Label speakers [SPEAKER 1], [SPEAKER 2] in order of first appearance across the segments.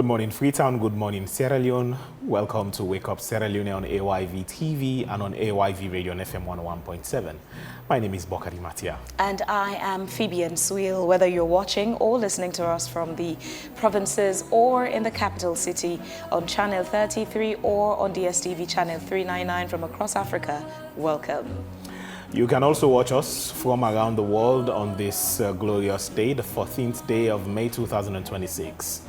[SPEAKER 1] Good morning, Freetown. Good morning, Sierra Leone. Welcome to Wake Up Sierra Leone on AYV TV and on AYV Radio on FM 101.7. My name is Bokari Matia.
[SPEAKER 2] And I am Phoebe Sweel. Whether you're watching or listening to us from the provinces or in the capital city on Channel 33 or on DSTV Channel 399 from across Africa, welcome.
[SPEAKER 1] You can also watch us from around the world on this glorious day, the 14th day of May 2026.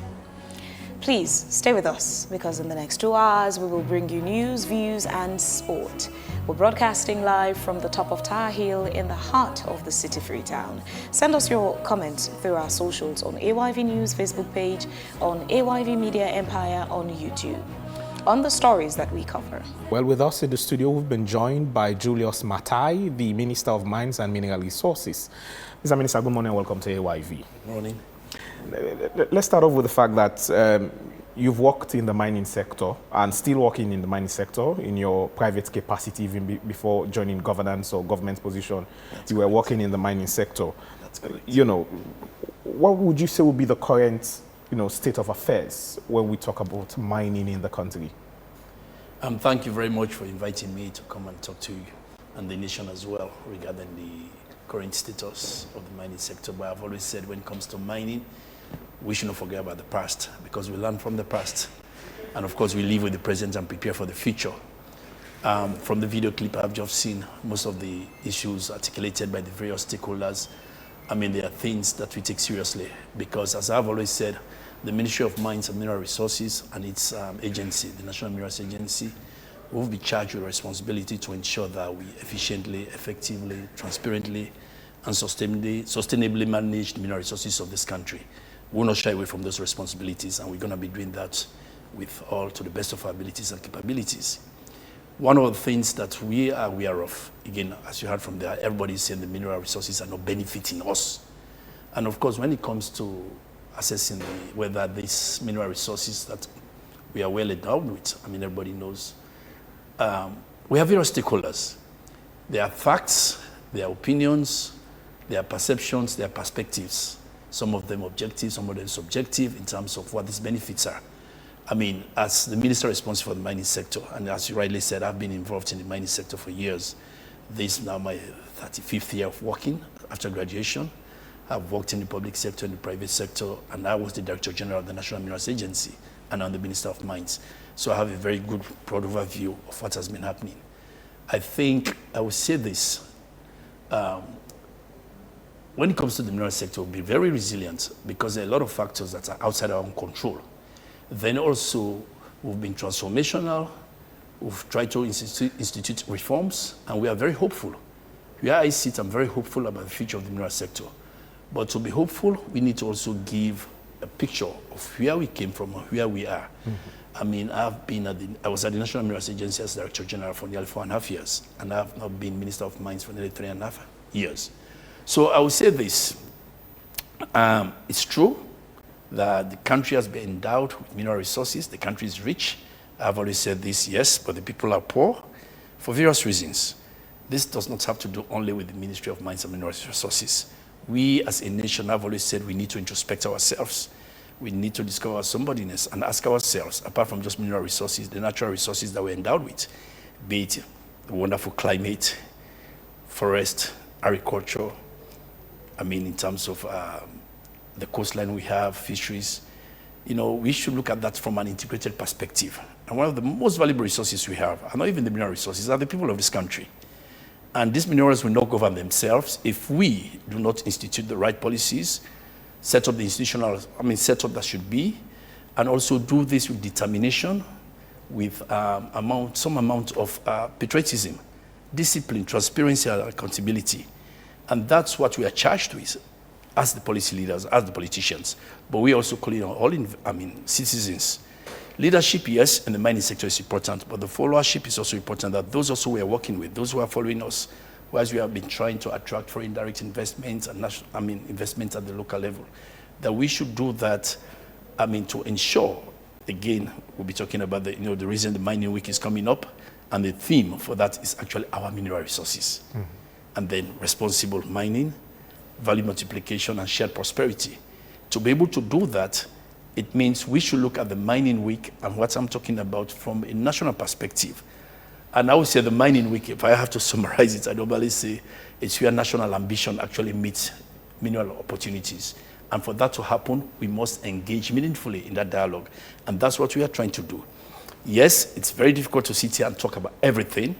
[SPEAKER 2] Please stay with us because in the next 2 hours we will bring you news, views and sport. We're broadcasting live from the top of Tower Hill in the heart of the city Freetown. Send us your comments through our socials on AYV News Facebook page, on AYV Media Empire on YouTube, on the stories that we cover. Well,
[SPEAKER 1] with us in the studio, we've been joined by Julius Mattai, the Minister of Mines and Mineral Resources. Mr. Minister, good morning and welcome to AYV.
[SPEAKER 3] Good morning.
[SPEAKER 1] Let's start off with the fact that you've worked in the mining sector and still working in the mining sector in your private capacity even before joining governance or government position. You were working in the mining sector.
[SPEAKER 3] That's correct.
[SPEAKER 1] You know, what would you say would be the current state of affairs when we talk about mining in the country?
[SPEAKER 3] Thank you very much for inviting me to come and talk to you and the nation as well regarding the current status of the mining sector. But I've always said when it comes to mining, we should not forget about the past because we learn from the past. And of course, we live with the present and prepare for the future. From the video clip I've just seen, most of the issues articulated by the various stakeholders, I mean, they are things that we take seriously because, as I've always said, the Ministry of Mines and Mineral Resources and its agency, the National Minerals Agency, will be charged with responsibility to ensure that we efficiently, effectively, transparently, and sustainably manage the mineral resources of this country. We will not shy away from those responsibilities, and we're going to be doing that with all to the best of our abilities and capabilities. One of the things that we are aware of, again, as you heard from there, everybody is saying the mineral resources are not benefiting us. And of course, when it comes to assessing whether these mineral resources that we are well endowed with, I mean, everybody knows, we have various stakeholders. There are facts, there are opinions, there are perceptions, there are perspectives. Some of them objective, some of them subjective in terms of what these benefits are. I mean, as the minister responsible for the mining sector, and as you rightly said, I've been involved in the mining sector for years. This is now my 35th year of working after graduation. I've worked in the public sector, in the private sector, and I was the Director General of the National Minerals Agency, and I'm the Minister of Mines. So I have a very good, broad overview of what has been happening. I think I would say this. When it comes to the mineral sector, we'll be very resilient because there are a lot of factors that are outside our own control. Then also, we've been transformational. We've tried to institute reforms, and we are very hopeful. Where I sit, I'm very hopeful about the future of the mineral sector. But to be hopeful, we need to also give a picture of where we came from and where we are. Mm-hmm. I mean, I was at the National Minerals Agency as Director General for nearly 4.5 years, and I've now been Minister of Mines for nearly 3.5 years. So I will say this, it's true that the country has been endowed with mineral resources, the country is rich. I've always said this, yes, but the people are poor for various reasons. This does not have to do only with the Ministry of Mines and Mineral Resources. We as a nation, I've always said we need to introspect ourselves. We need to discover our somebodyness and ask ourselves, apart from just mineral resources, the natural resources that we're endowed with, be it the wonderful climate, forest, agriculture, I mean, in terms of the coastline we have, fisheries, we should look at that from an integrated perspective. And one of the most valuable resources we have, and not even the mineral resources, are the people of this country. And these minerals will not govern themselves if we do not institute the right policies, set up the institutional, setup that should be, and also do this with determination, with some amount of patriotism, discipline, transparency, and accountability. And that's what we are charged with as the policy leaders, as the politicians. But we also call it all citizens. Leadership, yes, in the mining sector is important, but the followership is also important, that those also we are working with, those who are following us, whereas we have been trying to attract foreign direct investments and investments at the local level, that we should do that, to ensure, again, we'll be talking about the reason the mining week is coming up, and the theme for that is actually our mineral resources. Mm-hmm. And then responsible mining, value multiplication, and shared prosperity. To be able to do that, It means we should look at the mining week and what I'm talking about from a national perspective. And I would say the mining week, if I have to summarize it, I normally say it's where national ambition actually meets mineral opportunities. And for that to happen, we must engage meaningfully in that dialogue. And that's what we are trying to do. Yes, it's very difficult to sit here and talk about everything,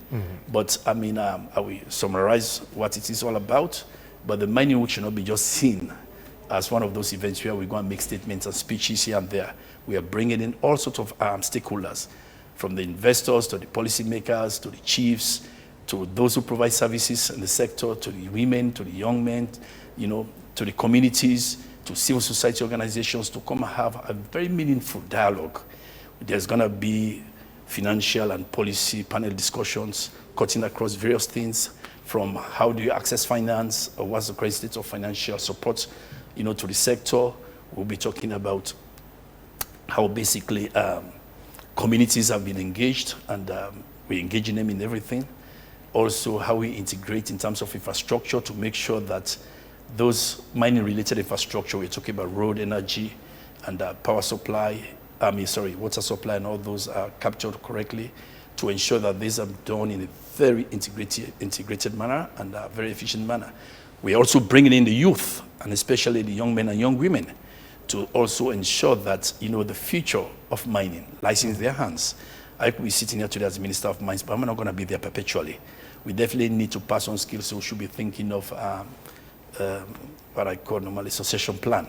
[SPEAKER 3] but I mean, I will summarize what it is all about. But the mining week should not be just seen as one of those events where we go and make statements and speeches here and there. We are bringing in all sorts of stakeholders, from the investors to the policymakers to the chiefs to those who provide services in the sector, to the women, to the young men, you know, to the communities, to civil society organizations, to come and have a very meaningful dialogue. There's going to be financial and policy panel discussions cutting across various things, from how do you access finance, or what's the current state of financial support, you know, to the sector. We'll be talking about how basically communities have been engaged, and we're engaging them in everything. Also, how we integrate in terms of infrastructure to make sure that those mining-related infrastructure, we're talking about road, energy, and power supply, water supply, and all those are captured correctly, to ensure that these are done in a very integrated manner and a very efficient manner. We're also bringing in the youth, and especially the young men and young women, to also ensure that, you know, the future of mining lies in their hands. I could be sitting here today as Minister of Mines, but I'm not going to be there perpetually. We definitely need to pass on skills, so we should be thinking of what I call normally succession plan.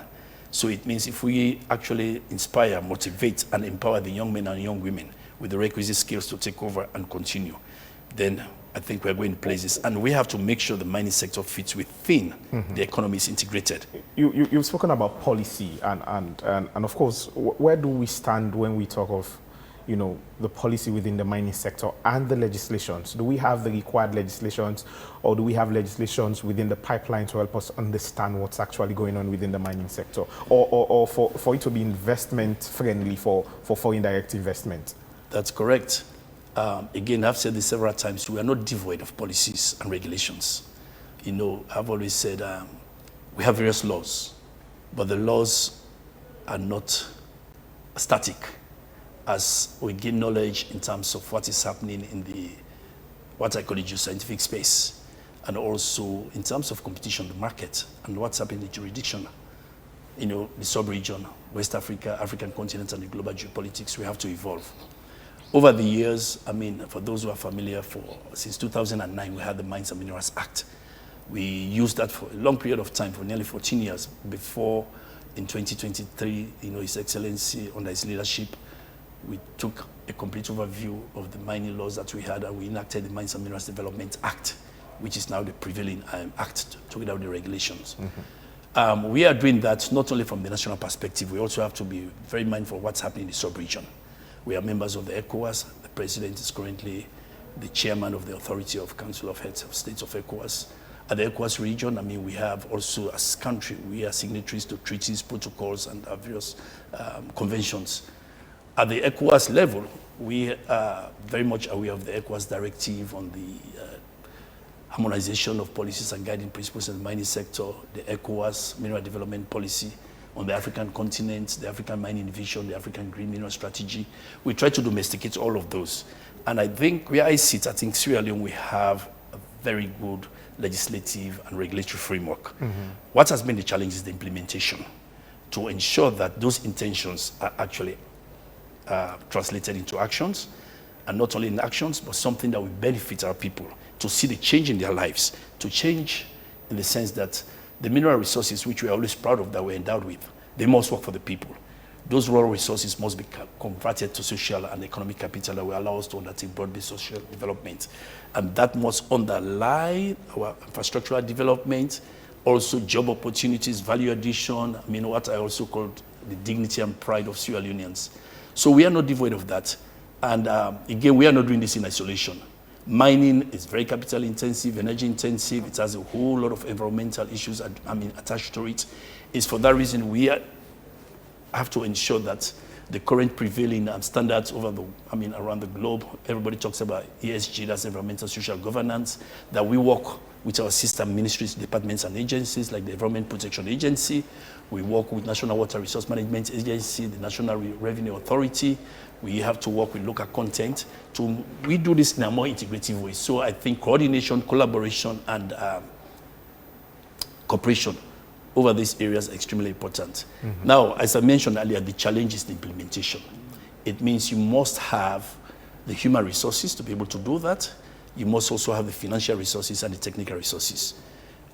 [SPEAKER 3] So it means if we actually inspire, motivate, and empower the young men and young women with the requisite skills to take over and continue, then I think we're going places. And we have to make sure the mining sector fits within the economy is integrated.
[SPEAKER 1] You've spoken about policy, and of course, where do we stand when we talk of, you know, the policy within the mining sector and the legislations? Do we have the required legislations, or do we have legislations within the pipeline to help us understand what's actually going on within the mining sector, or for it to be investment friendly for foreign direct investment?
[SPEAKER 3] That's correct. Again, I've said this several times, we are not devoid of policies and regulations. You know, I've always said we have various laws, but the laws are not static. As we gain knowledge in terms of what is happening in the, what I call the geoscientific space, and also in terms of competition, the market, and what's happening in the jurisdiction, you know, the sub-region, West Africa, African continent, and the global geopolitics, we have to evolve. Over the years, I mean, for those who are familiar, since 2009, we had the Mines and Minerals Act. We used that for a long period of time, for nearly 14 years, before in 2023, you know, His Excellency, under his leadership, we took a complete overview of the mining laws that we had, and we enacted the Mines and Minerals Development Act, which is now the prevailing act, together with the regulations. We are doing that not only from the national perspective, we also have to be very mindful of what's happening in the sub-region. We are members of the ECOWAS. The president is currently the chairman of the Authority of Council of Heads of States of ECOWAS. At the ECOWAS region, I mean, we have also, as a country, we are signatories to treaties, protocols, and various conventions. At the ECOWAS level, we are very much aware of the ECOWAS directive on the harmonization of policies and guiding principles in the mining sector, the ECOWAS mineral development policy on the African continent, the African mining vision, the African green mineral strategy. We try to domesticate all of those. And I think where I sit, I think Sierra Leone, we have a very good legislative and regulatory framework. What has been the challenge is the implementation, to ensure that those intentions are actually translated into actions, and not only in actions, but something that will benefit our people, to see the change in their lives, to change in the sense that the mineral resources, which we are always proud of that we're endowed with, they must work for the people. Those raw resources must be converted to social and economic capital that will allow us to undertake broad-based social development. And that must underlie our infrastructural development, also job opportunities, value addition, I mean, what I also call the dignity and pride of Sierra Leoneans. So we are not devoid of that. And again, we are not doing this in isolation. Mining is very capital intensive, energy intensive. It has a whole lot of environmental issues attached to it. It's for that reason we have to ensure that the current prevailing standards around the globe, everybody talks about ESG, that's environmental social governance, that we work with our sister ministries, departments, and agencies like the Environment Protection Agency. We work with National Water Resource Management Agency, the National Revenue Authority. We have to work with local content. We do this in a more integrative way. So I think coordination, collaboration, and cooperation over these areas are extremely important. Now, as I mentioned earlier, the challenge is the implementation. It means you must have the human resources to be able to do that. You must also have the financial resources and the technical resources.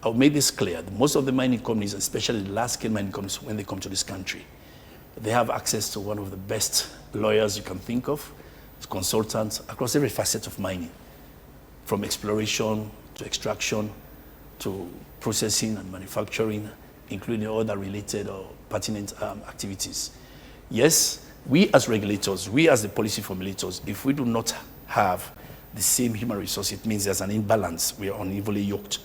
[SPEAKER 3] I'll make this clear. Most of the mining companies, especially the large-scale mining companies, when they come to this country, they have access to one of the best lawyers you can think of, consultants across every facet of mining, from exploration to extraction to processing and manufacturing, including other related or pertinent activities. Yes, we as regulators, we as the policy formulators, if we do not have the same human resource, it means there's an imbalance. We are unevenly yoked.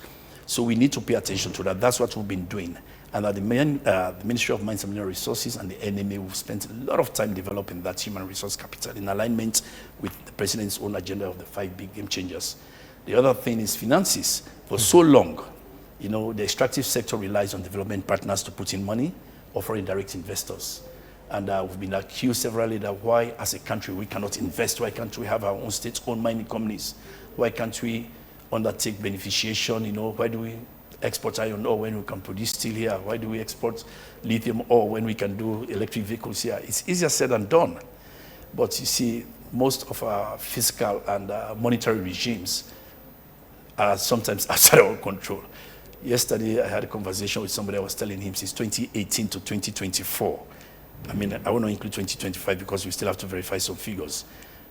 [SPEAKER 3] So we need to pay attention to that. That's what we've been doing. And at the Ministry of Mines and Mineral Resources and the NMA, we've spent a lot of time developing that human resource capital in alignment with the President's own agenda of the 5 big game changers. The other thing is finances. For so long, you know, the extractive sector relies on development partners to put in money or foreign direct investors. And we've been accused severally that why, as a country, we cannot invest. Why can't we have our own state-owned mining companies? Why can't we undertake beneficiation? You know, why do we export iron ore when we can produce steel here? Why do we export lithium ore when we can do electric vehicles here? It's easier said than done. But you see, most of our fiscal and monetary regimes are sometimes outside our control. Yesterday, I had a conversation with somebody. I was telling him since 2018 to 2024, I mean, I want to include 2025 because we still have to verify some figures.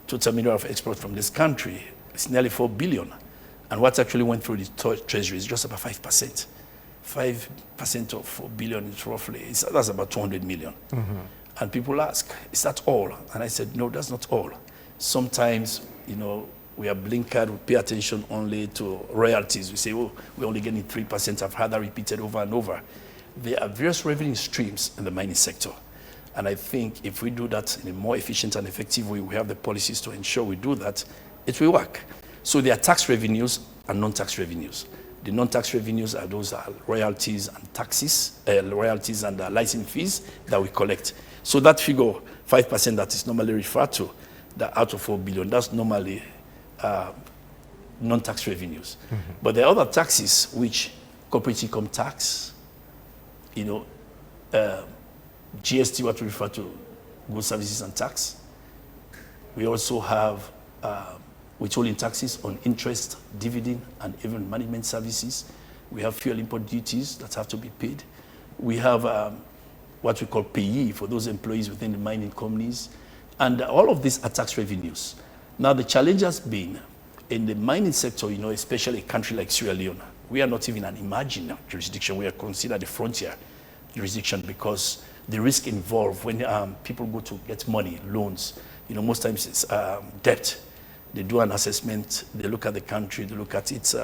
[SPEAKER 3] Total mineral of export from this country is nearly 4 billion. And what actually went through the treasury is just about 5%. 5% of 4 billion is roughly, that's about 200 million. And people ask, is that all? And I said, no, that's not all. Sometimes, you know, we are blinkered, we pay attention only to royalties. We say, oh, we're only getting 3%. I've had that repeated over and over. There are various revenue streams in the mining sector. And I think if we do that in a more efficient and effective way, we have the policies to ensure we do that, it will work. So there are tax revenues and non-tax revenues. The non-tax revenues are those royalties and taxes, royalties and license fees that we collect. So that figure, 5% that is normally referred to, that out of 4 billion, that's normally non-tax revenues. But there are other taxes, which corporate income tax, you know, GST, what we refer to, goods, services, and tax. We also have withholding taxes on interest, dividend, and even management services. We have fuel import duties that have to be paid. We have what we call payee for those employees within the mining companies. And all of these are tax revenues. Now, the challenge has been in the mining sector, you know, especially a country like Sierra Leone, we are not even an emerging jurisdiction. We are considered a frontier jurisdiction because the risk involved when people go to get money, loans, you know, most times it's debt. They do an assessment, they look at the country, they look at its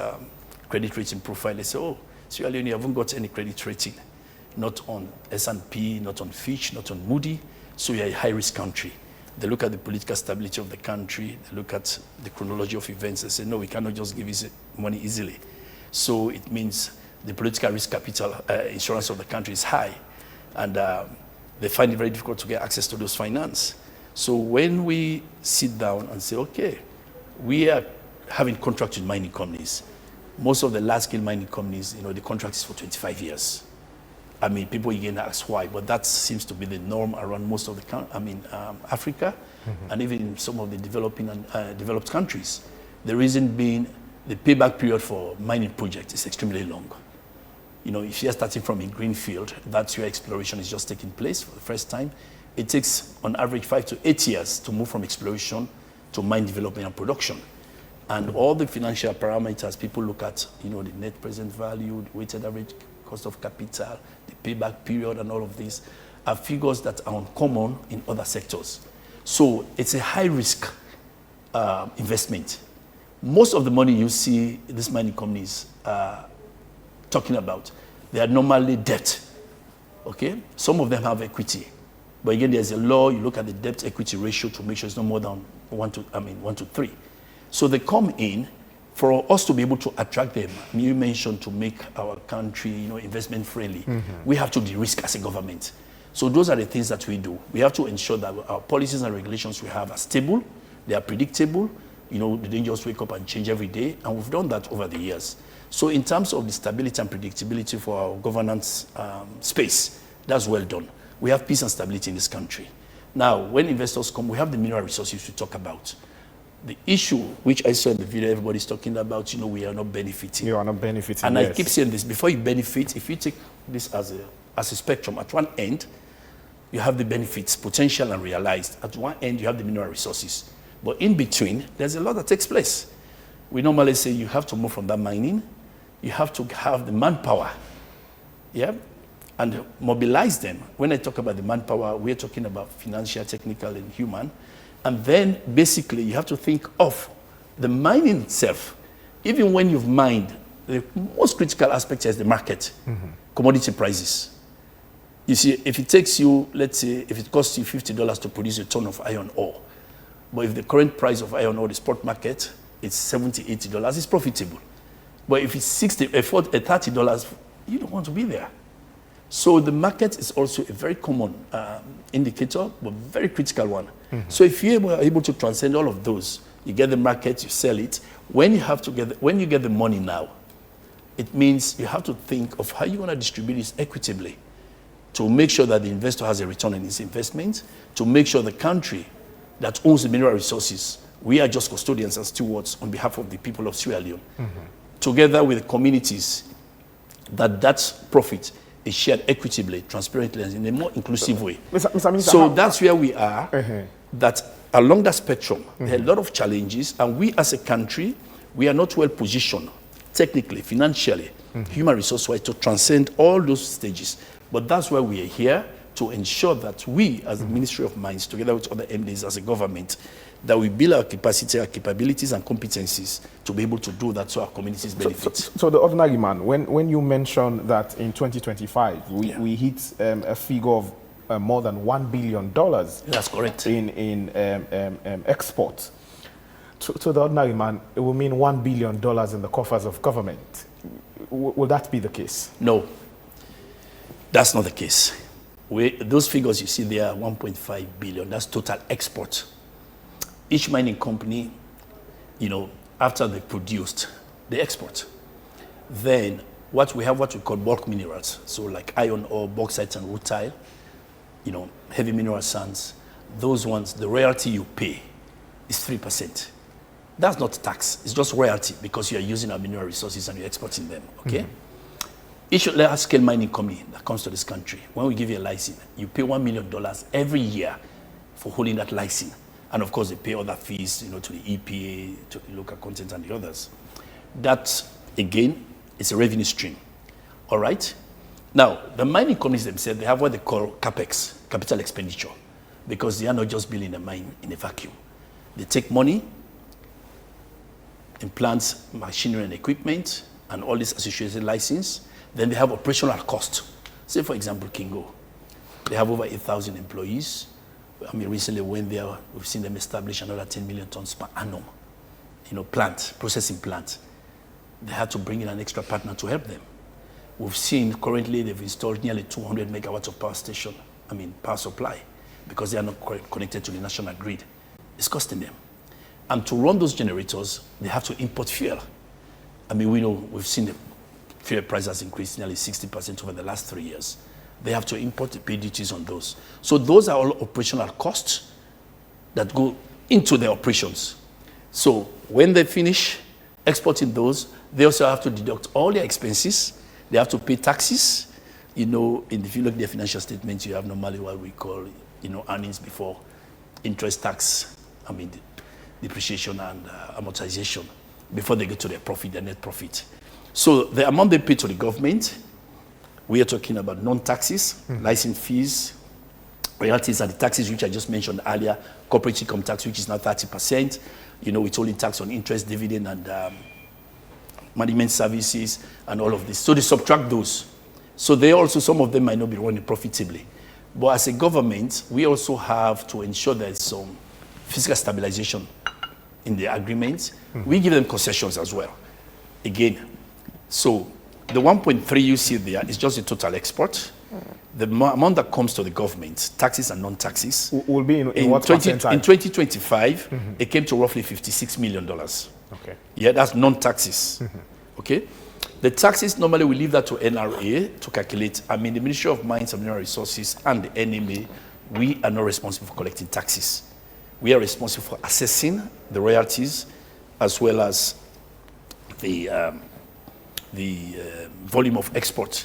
[SPEAKER 3] credit rating profile. They say, oh, Sierra Leone, you haven't got any credit rating, not on S&P, not on Fitch, not on Moody, so you're a high-risk country. They look at the political stability of the country, they look at the chronology of events, they say, no, we cannot just give you money easily. So it means the political risk capital insurance of the country is high, and they find it very difficult to get access to those finance. So when we sit down and say, okay, we are having contracts with mining companies. Most of the large-scale mining companies, you know, the contract is for 25 years. I mean, people again ask why, but that seems to be the norm around most of the, Africa, and even in some of the developing and developed countries. The reason being the payback period for mining projects is extremely long. You know, if you're starting from a green field, that's where exploration is just taking place for the first time. It takes, on average, 5 to 8 years to move from exploration to mine development and production. And all the financial parameters people look at, you know, the net present value, the weighted average cost of capital, the payback period, and all of these are figures that are uncommon in other sectors. So it's a high-risk investment. Most of the money you see these mining companies talking about, they are normally debt. Okay? Some of them have equity. But again, there's a law, you look at the debt equity ratio to make sure it's no more than 1 to 3. So they come in, for us to be able to attract them, you mentioned to make our country, investment friendly, we have to de-risk as a government. So those are the things that we do. We have to ensure that our policies and regulations we have are stable, they are predictable, they don't just wake up and change every day, and we've done that over the years. So in terms of the stability and predictability for our governance space, that's well done. We have peace and stability in this country. Now, when investors come, we have the mineral resources to talk about. The issue, which I saw in the video, everybody's talking about, we are not benefiting.
[SPEAKER 1] You are not benefiting,
[SPEAKER 3] and
[SPEAKER 1] yes.
[SPEAKER 3] I keep saying this, before you benefit, if you take this as a spectrum, at one end, you have the benefits, potential and realized. At one end, you have the mineral resources. But in between, there's a lot that takes place. We normally say you have to move from that mining, you have to have the manpower, and mobilize them. When I talk about the manpower, we're talking about financial, technical, and human. And then basically you have to think of the mining itself. Even when you've mined, the most critical aspect is the market, commodity prices. You see, if it takes you, let's say, if it costs you $50 to produce a ton of iron ore, but if the current price of iron ore, the spot market, is $70, $80, it's profitable. But if it's $30, you don't want to be there. So the market is also a very common indicator, but very critical one. So if you are able to transcend all of those, you get the market, you sell it. When you get the money now, it means you have to think of how you're going to distribute this equitably to make sure that the investor has a return on his investment, to make sure the country that owns the mineral resources, we are just custodians and stewards on behalf of the people of Sierra Leone, together with the communities, that profit is shared equitably, transparently, and in a more inclusive way.
[SPEAKER 1] Mr. Minister,
[SPEAKER 3] so that's where we are, that along that spectrum, there are a lot of challenges, and we as a country, we are not well positioned, technically, financially, human resource-wise, to transcend all those stages. But that's why we are here, to ensure that we, as the Ministry of Mines, together with other MDs as a government, that we build our capacity, our capabilities and competencies to be able to do that so our communities benefit.
[SPEAKER 1] So the ordinary man, when you mention that in 2025, we hit a figure of more than $1 billion.
[SPEAKER 3] That's correct.
[SPEAKER 1] In exports. To the ordinary man, it will mean $1 billion in the coffers of government. Will that be the case?
[SPEAKER 3] No, that's not the case. Those figures you see there are 1.5 billion. That's total export. Each mining company, after they produced, they export. Then what we call bulk minerals. So like iron ore, bauxite and rutile, heavy mineral sands, those ones, the royalty you pay is 3%. That's not tax, it's just royalty because you are using our mineral resources and you're exporting them, okay? Each large-scale mining company that comes to this country, when we give you a license, you pay $1 million every year for holding that license. And of course, they pay other fees, to the EPA, to the local content and the others. That, again, is a revenue stream, all right? Now, the mining companies themselves, they have what they call CapEx, capital expenditure, because they are not just building a mine in a vacuum. They take money, implants, machinery and equipment, and all this associated license. Then they have operational cost. Say, for example, Kingo. They have over 8,000 employees. Recently when we've seen them establish another 10 million tons per annum, processing plant. They had to bring in an extra partner to help them. We've seen currently they've installed nearly 200 megawatts of power supply, because they are not connected to the national grid. It's costing them. And to run those generators, they have to import fuel. We've seen the fuel price has increased nearly 60% over the last 3 years. They have to import the pay duties on those. So those are all operational costs that go into their operations. So when they finish exporting those, they also have to deduct all their expenses. They have to pay taxes. If you look at their financial statements, you have normally what we call, earnings before interest, tax, depreciation and amortization, before they get to their profit, their net profit. So the amount they pay to the government, we are talking about non-taxes, license fees, royalties are the taxes which I just mentioned earlier, corporate income tax, which is now 30%, withholding tax on interest, dividend, and management services, and all of this. So they subtract those. So some of them might not be running profitably. But as a government, we also have to ensure there's some fiscal stabilization in the agreement. We give them concessions as well. Again, so the 1.3 you see there is just the total export. The amount that comes to the government, taxes and non-taxes,
[SPEAKER 1] will be in what percentile?
[SPEAKER 3] In 2025, it came to roughly $56 million.
[SPEAKER 1] Okay.
[SPEAKER 3] Yeah, that's non-taxes. Okay. The taxes, normally we leave that to NRA to calculate. I mean, the Ministry of Mines and Mineral Resources and the NMA, we are not responsible for collecting taxes. We are responsible for assessing the royalties as well as the volume of export.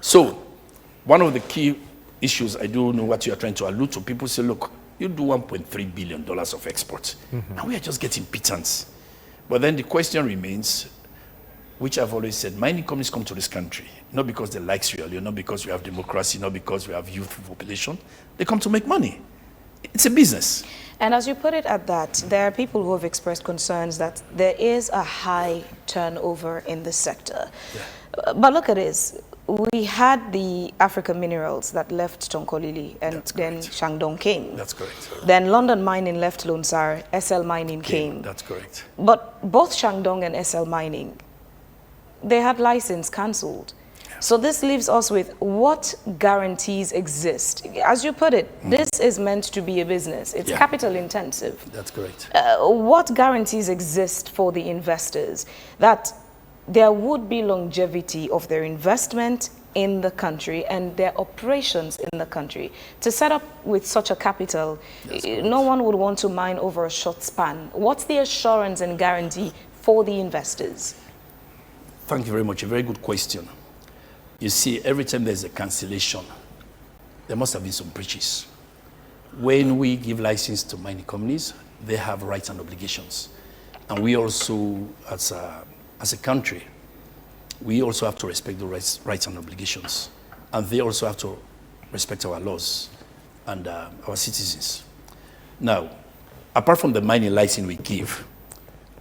[SPEAKER 3] So, one of the key issues, I do know what you are trying to allude to, people say, look, you do $1.3 billion of export, and we are just getting pittance. But then the question remains, which I've always said, mining companies come to this country, not because they like Sierra Leone, not because we have democracy, not because we have youthful population. They come to make money. It's a business.
[SPEAKER 2] And as you put it at that, there are people who have expressed concerns that there is a high turnover in the sector. Yeah. But look at this. We had the African Minerals that left Tonkolili, and then Shandong came.
[SPEAKER 3] That's correct.
[SPEAKER 2] Then London Mining left Lone Star, SL Mining came.
[SPEAKER 3] That's correct.
[SPEAKER 2] But both Shandong and SL Mining, they had license cancelled. Yeah. So this leaves us with what guarantees exist. As you put it, this is meant to be a business. It's capital intensive.
[SPEAKER 3] That's correct.
[SPEAKER 2] What guarantees exist for the investors that there would be longevity of their investment in the country and their operations in the country? To set up with such a capital, no one would want to mine over a short span. What's the assurance and guarantee for the investors?
[SPEAKER 3] Thank you very much. A very good question. You see, every time there's a cancellation, there must have been some breaches. When we give license to mining companies, they have rights and obligations. And we also, as a country, we also have to respect the rights and obligations. And they also have to respect our laws and our citizens. Now, apart from the mining license we give,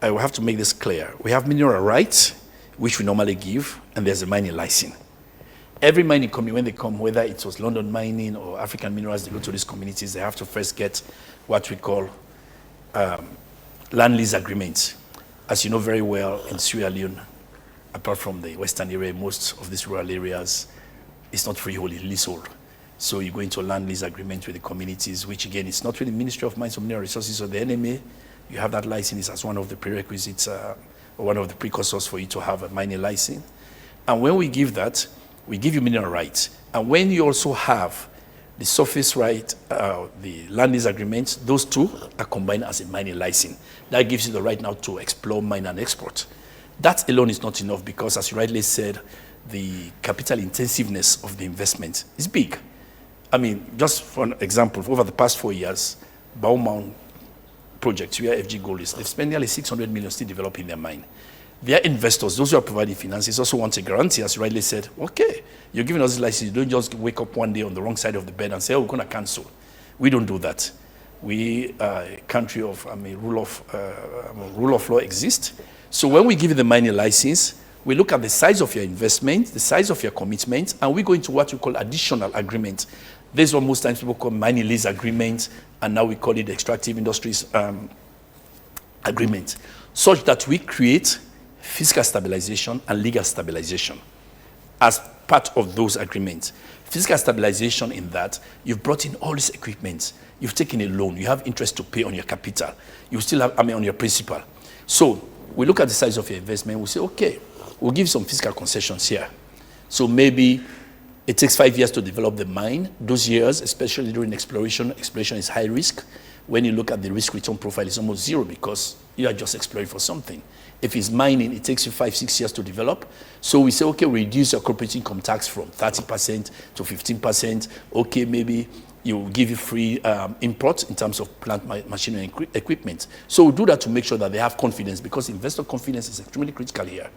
[SPEAKER 3] I will have to make this clear. We have mineral rights, which we normally give, and there's a mining license. Every mining company, when they come, whether it was London Mining or African Minerals, they go to these communities, they have to first get what we call land lease agreements. As you know very well, in Sierra Leone, apart from the western area, most of these rural areas, it's not freehold, it's leasehold. So you go into a land lease agreement with the communities, which again, it's not with the Ministry of Mines and Mineral Resources or the NMA. You have that license as one of the prerequisites, or one of the precursors for you to have a mining license. And when we give that, we give you mineral rights. And when you also have the surface right, the land lease agreements, those two are combined as a mining license. That gives you the right now to explore, mine, and export. That alone is not enough because, as you rightly said, the capital intensiveness of the investment is big. I mean, just for an example, over the past 4 years, Baumount project, where FG Gold is, they've spent nearly 600 million still developing their mine. Their investors, those who are providing finances, also want a guarantee, as you rightly said, okay, you're giving us this license, you don't just wake up one day on the wrong side of the bed and say, oh, we're going to cancel. We don't do that. We are a country of, rule of law exists. So when we give you the mining license, we look at the size of your investment, the size of your commitment, and we go into what we call additional agreement. This is what most times people call mining lease agreement, and now we call it extractive industries agreement, such that we create fiscal stabilization and legal stabilization as part of those agreements. Fiscal stabilization in that you've brought in all this equipment, you've taken a loan, you have interest to pay on your capital, you still have, on your principal. So we look at the size of your investment, we say, okay, we'll give some fiscal concessions here. So maybe it takes 5 years to develop the mine. Those years, especially during exploration is high risk. When you look at the risk return profile, it's almost zero because you are just exploring for something. If it's mining, it takes you 5-6 years to develop. So we say, okay, reduce your corporate income tax from 30% to 15%. Okay, maybe you give you free import in terms of plant, machinery, and equipment. So we do that to make sure that they have confidence because investor confidence is extremely critical here.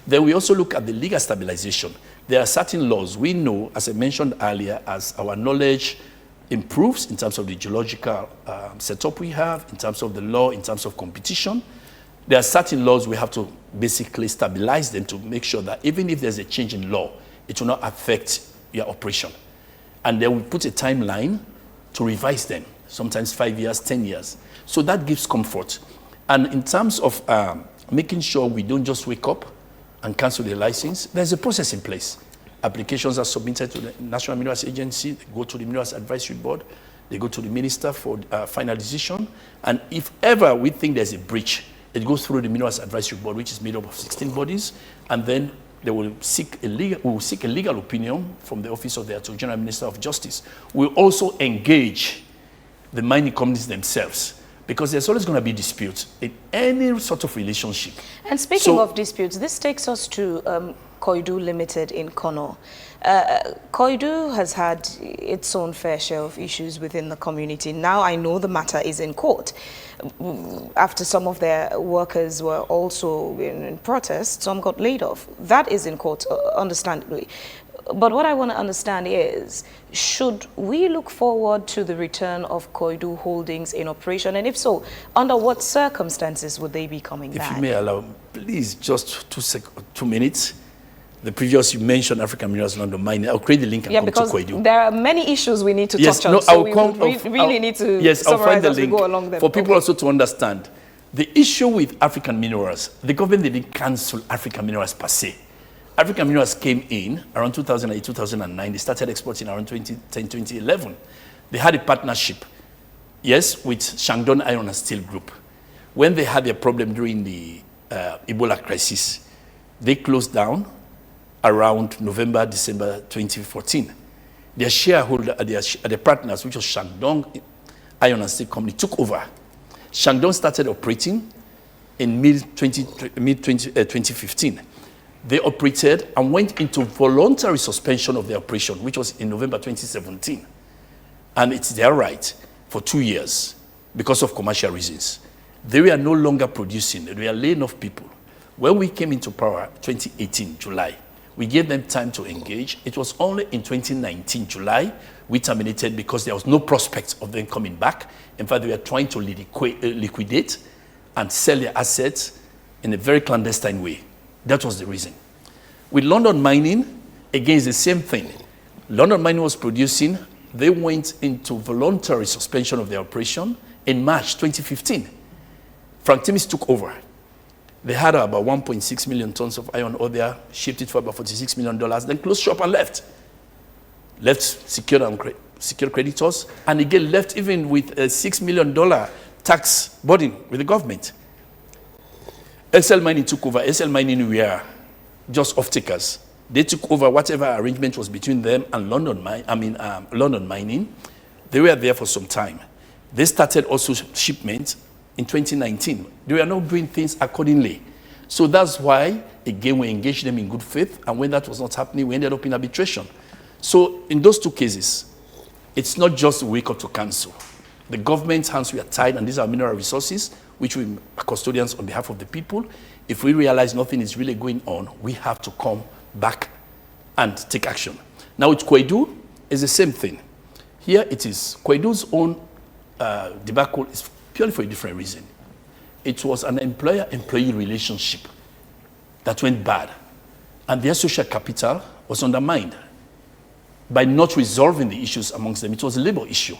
[SPEAKER 3] Then we also look at the legal stabilization. There are certain laws we know, as I mentioned earlier, as our knowledge improves in terms of the geological setup we have, in terms of the law, in terms of competition. There are certain laws we have to basically stabilize them to make sure that even if there's a change in law, it will not affect your operation. And then we put a timeline to revise them, sometimes 5 years, 10 years. So that gives comfort. And in terms of making sure we don't just wake up and cancel the license, there's a process in place. Applications are submitted to the National Minerals Agency, they go to the Minerals Advisory Board, they go to the minister for final decision, and if ever we think there's a breach, it goes through the Minerals Advisory Board, which is made up of 16 bodies, and then they will seek a legal opinion from the Office of the Attorney General Minister of Justice. We'll also engage the mining companies themselves, because there's always going to be disputes in any sort of relationship.
[SPEAKER 2] And speaking of disputes, this takes us to Koidu Limited in Kono. Koidu has had its own fair share of issues within the community. Now I know the matter is in court. After some of their workers were also in protest, some got laid off. That is in court, understandably. But what I want to understand is, should we look forward to the return of Koidu Holdings in operation? And if so, under what circumstances would they be coming back?
[SPEAKER 3] If you may allow, please, just 2 minutes. The previous, you mentioned African Minerals London Mining. I'll create the link and come to Koidu.
[SPEAKER 2] Because there are many issues we need to touch on,
[SPEAKER 3] no,
[SPEAKER 2] so we really need to summarize as we go along them.
[SPEAKER 3] For people also to understand, the issue with African Minerals, the government didn't cancel African Minerals per se. African Minerals came in around 2008, 2009. They started exporting around 2010, 2011. They had a partnership, yes, with Shandong Iron and Steel Group. When they had their problem during the Ebola crisis, they closed down around November, December 2014. Their shareholder, their partners, which was Shandong Iron and Steel Company, took over. Shandong started operating in mid-2015. They operated and went into voluntary suspension of their operation, which was in November 2017. And it's their right for 2 years because of commercial reasons. They were no longer producing. They were laying off people. When we came into power, 2018, July, we gave them time to engage. It was only in 2019, July, we terminated because there was no prospect of them coming back. In fact, they were trying to liquidate and sell their assets in a very clandestine way. That was the reason. With London Mining, again, it's the same thing. London Mining was producing. They went into voluntary suspension of their operation in March 2015. Frank Timis took over. They had about 1.6 million tons of iron ore there, shipped it for about $46 million, then closed shop and left. Left secured creditors, and again left even with a $6 million tax burden with the government. SL Mining took over. SL Mining were just off-takers. They took over whatever arrangement was between them and London Mining. They were there for some time. They started also shipment in 2019. They were not doing things accordingly. So that's why, again, we engaged them in good faith, and when that was not happening, we ended up in arbitration. So in those two cases, it's not just wake up to cancel. The government's hands were tied, and these are mineral resources, which we are custodians on behalf of the people. If we realize nothing is really going on, we have to come back and take action. Now with Koidu, it's the same thing. Here it is. Koidu's own debacle is purely for a different reason. It was an employer-employee relationship that went bad, and their social capital was undermined by not resolving the issues amongst them. It was a labor issue,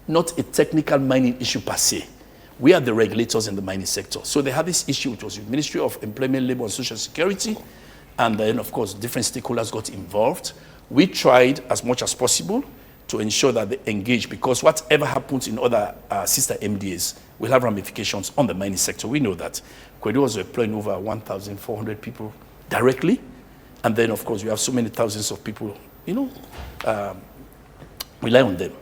[SPEAKER 3] not a technical mining issue per se. We are the regulators in the mining sector. So they had this issue, which was the Ministry of Employment, Labor and Social Security, and then, of course, different stakeholders got involved. We tried as much as possible to ensure that they engage, because whatever happens in other sister MDAs will have ramifications on the mining sector. We know that. Koidu was employing over 1,400 people directly, and then, of course, we have so many thousands of people, rely on them.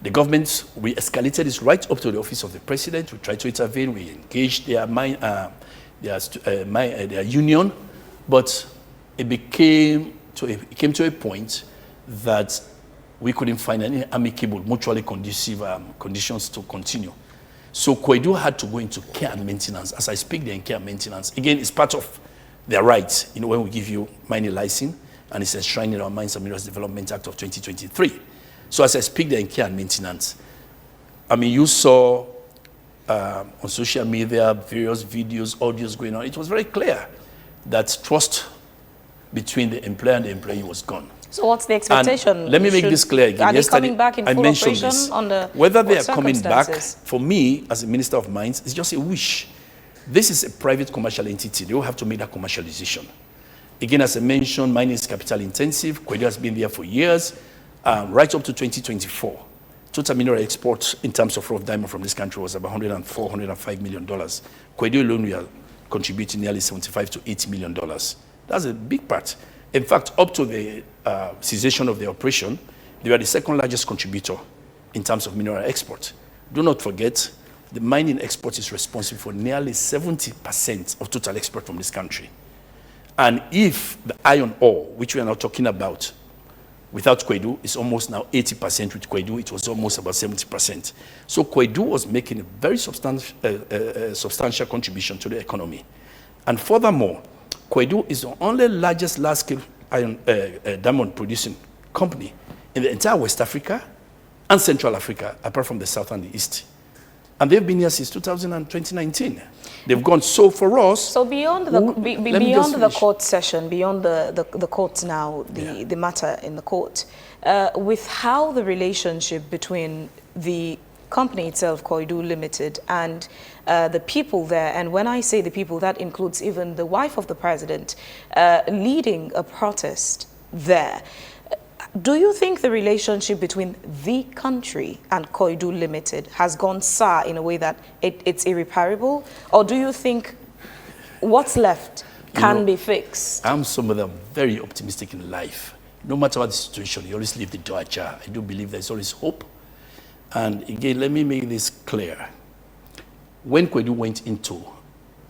[SPEAKER 3] The government, we escalated this right up to the office of the president. We tried to intervene. We engaged their union, but it came to a point that we couldn't find any amicable, mutually conducive conditions to continue. So Koidu had to go into care and maintenance. As I speak, they're in care and maintenance. Again, it's part of their rights, when we give you mining license, and it's enshrined in our Mines and Minerals Development Act of 2023. So as I speak, they're in care and maintenance. I mean, you saw on social media, various videos, audios going on. It was very clear that trust between the employer and the employee was gone.
[SPEAKER 2] So what's the expectation?
[SPEAKER 3] And let me make this clear again.
[SPEAKER 2] Are they coming back in full operation?
[SPEAKER 3] Whether they are coming back, for me, as a Minister of Mines, it's just a wish. this is a private commercial entity. They will have to make that commercial decision. Again, as I mentioned, mining is capital intensive. Koidu has been there for years, right up to 2024. Total mineral exports in terms of rough diamond from this country was about $104, $105 million. Koidu alone, we are contributing nearly $75 to $80 million. That's a big part. In fact, up to the cessation of the operation, they were the second largest contributor in terms of mineral export. Do not forget, the mining export is responsible for nearly 70% of total export from this country. And if the iron ore, which we are now talking about, without Koidu, it's almost now 80%. With Koidu, it was almost about 70%. So Koidu was making a very substantial contribution to the economy. And furthermore, Koidu is the only largest large-scale iron diamond producing company in the entire West Africa and Central Africa, apart from the South and the East. And they've been here since 2019. They've gone so for us.
[SPEAKER 2] So beyond the beyond the court session, beyond the courts now, the matter in the court, with how the relationship between the company itself, Koidu Limited, and the people there, and when I say the people, that includes even the wife of the president leading a protest there. Do you think the relationship between the country and Koidu Limited has gone sour in a way that it's irreparable? Or do you think what's left can be fixed?
[SPEAKER 3] I'm somebody that's very optimistic in life. No matter what the situation, you always leave the door ajar. I do believe there's always hope. And again, let me make this clear. When Koidu went into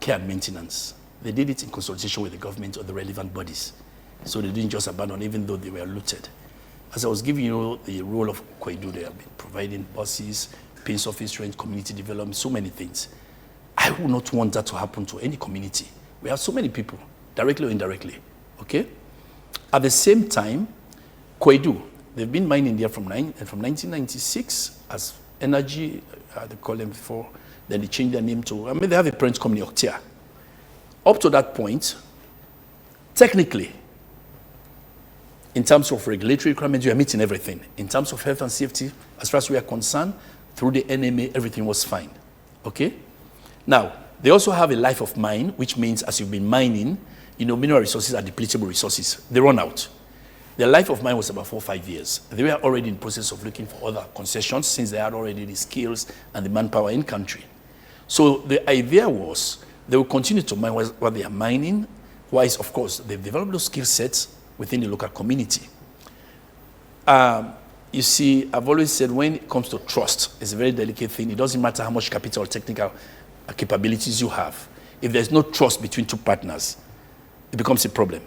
[SPEAKER 3] care and maintenance, they did it in consultation with the government or the relevant bodies. So they didn't just abandon, even though they were looted. As I was giving you the role of Koidu, they have been providing buses, pins office rent, community development, so many things. I would not want that to happen to any community. We have so many people, directly or indirectly, okay? At the same time, Koidu, they've been mining there from 1996 as Energy, they call them before, then they changed their name to, they have a parent company, Octia. Up to that point, technically, in terms of regulatory requirements, we are meeting everything. In terms of health and safety, as far as we are concerned, through the NMA, everything was fine. Okay? Now, they also have a life of mine, which means as you've been mining, mineral resources are depletable resources. They run out. Their life of mine was about 4 or 5 years. They were already in the process of looking for other concessions since they had already the skills and the manpower in country. So the idea was they will continue to mine what they are mining, whilst, of course, they've developed those skill sets within the local community. You see, I've always said when it comes to trust, it's a very delicate thing. It doesn't matter how much capital or technical capabilities you have. If there's no trust between two partners, it becomes a problem.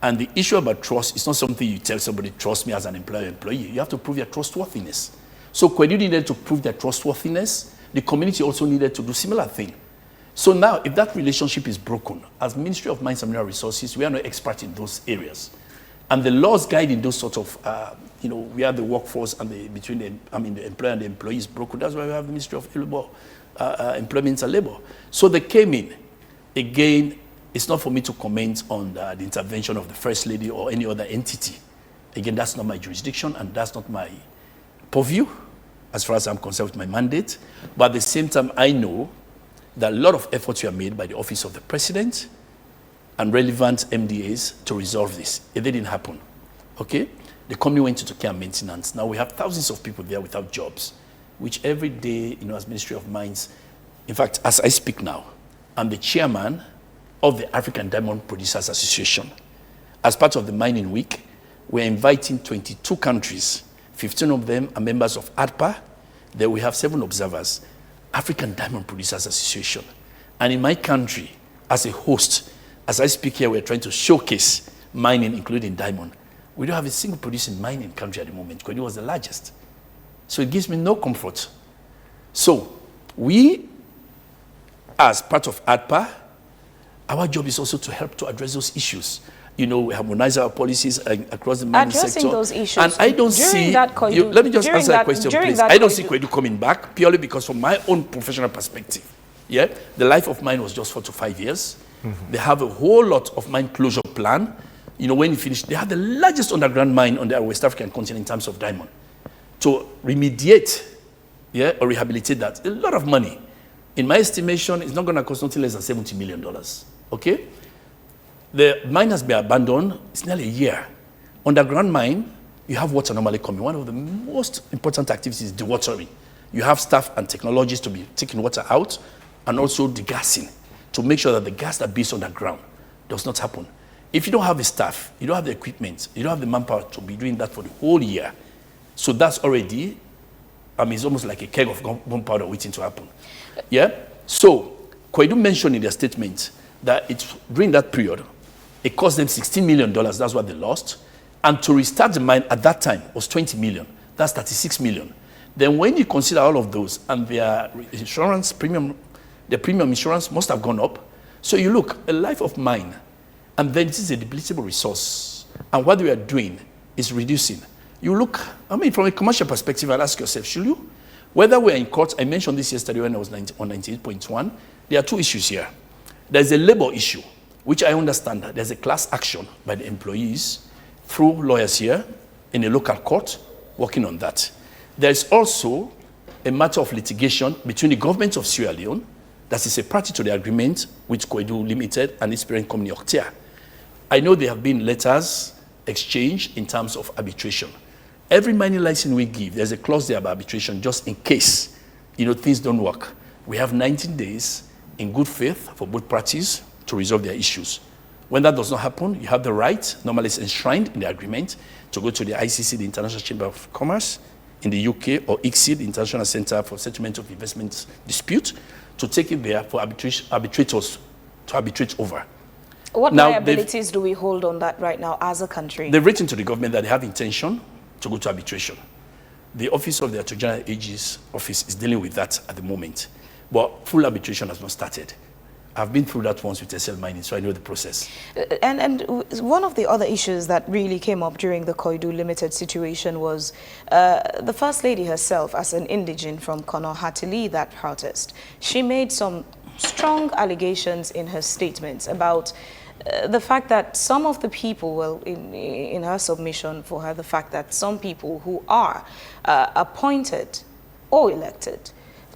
[SPEAKER 3] And the issue about trust is not something you tell somebody, trust me as an employee. You have to prove your trustworthiness. So Koidu needed to prove their trustworthiness. The community also needed to do similar thing. So now, if that relationship is broken, as Ministry of Mines and Mineral Resources, we are not experts in those areas. And the laws guiding those sort of, where the workforce and between the employer and the employee is broken. That's why we have the Ministry of Employment and Labor. So they came in. Again, it's not for me to comment on the intervention of the First Lady or any other entity. Again, that's not my jurisdiction and that's not my purview as far as I'm concerned with my mandate. But at the same time, I know that a lot of efforts were made by the Office of the President and relevant MDAs to resolve this. It didn't happen, okay? The company went into care and maintenance. Now we have thousands of people there without jobs, which every day, as Ministry of Mines, in fact, as I speak now, I'm the chairman of the African Diamond Producers Association. As part of the Mining Week, we're inviting 22 countries. 15 of them are members of ADPA. There we have 7 observers. African Diamond Producers Association. And in my country, as a host, as I speak here, we're trying to showcase mining, including diamond. We don't have a single producing mining country at the moment, because it was the largest. So it gives me no comfort. So we, as part of ADPA, our job is also to help to address those issues. We harmonize our policies across the mining sector.
[SPEAKER 2] Addressing those issues.
[SPEAKER 3] And I don't see, let me just answer that question, please. I don't see Koidu coming back, purely because from my own professional perspective, the life of mine was just 4 to 5 years. Mm-hmm. They have a whole lot of mine closure plan. When you finish, they have the largest underground mine on the West African continent in terms of diamond. To remediate, or rehabilitate that, a lot of money. In my estimation, it's not going to cost nothing less than $70 million, okay? The mine has been abandoned. It's nearly a year. Underground mine, you have water normally coming. One of the most important activities is dewatering. You have staff and technologies to be taking water out and also degassing to make sure that the gas that beats underground does not happen. If you don't have the staff, you don't have the equipment, you don't have the manpower to be doing that for the whole year. So that's already, it's almost like a keg of gunpowder waiting to happen. Yeah? So, Koidu mentioned in their statement that during that period, it cost them $16 million. That's what they lost. And to restart the mine at that time was $20 million. That's $36 million. Then when you consider all of those and their insurance premium, the premium insurance must have gone up. So you look, a life of mine, and then this is a depletable resource. And what we are doing is reducing. You look, from a commercial perspective, I'll ask yourself, should you? Whether we're in court, I mentioned this yesterday when I was on 98.1, there are two issues here. There's a labor issue, which I understand that there's a class action by the employees through lawyers here in a local court working on that. There's also a matter of litigation between the government of Sierra Leone, that is a party to the agreement with Koidu Limited and its parent company Octea. I know there have been letters exchanged in terms of arbitration. Every mining license we give, there's a clause there about arbitration just in case, things don't work. We have 19 days in good faith for both parties to resolve their issues. When that does not happen, you have the right, normally it's enshrined in the agreement, to go to the ICC, the International Chamber of Commerce, in the UK, or ICSID, the International Center for Settlement of Investment Dispute, to take it there for arbitrators to arbitrate over.
[SPEAKER 2] What liabilities do we hold on that right now as a country?
[SPEAKER 3] They've written to the government that they have intention to go to arbitration. The Office of the Attorney General AG's office is dealing with that at the moment. But full arbitration has not started. I've been through that once with SL Mining, so I know the process.
[SPEAKER 2] And one of the other issues that really came up during the Koidu Limited situation was the First Lady herself, as an indigene from Kono, had to lead that protest. She made some strong allegations in her statements about the fact that some of the people, in her submission for her, the fact that some people who are appointed or elected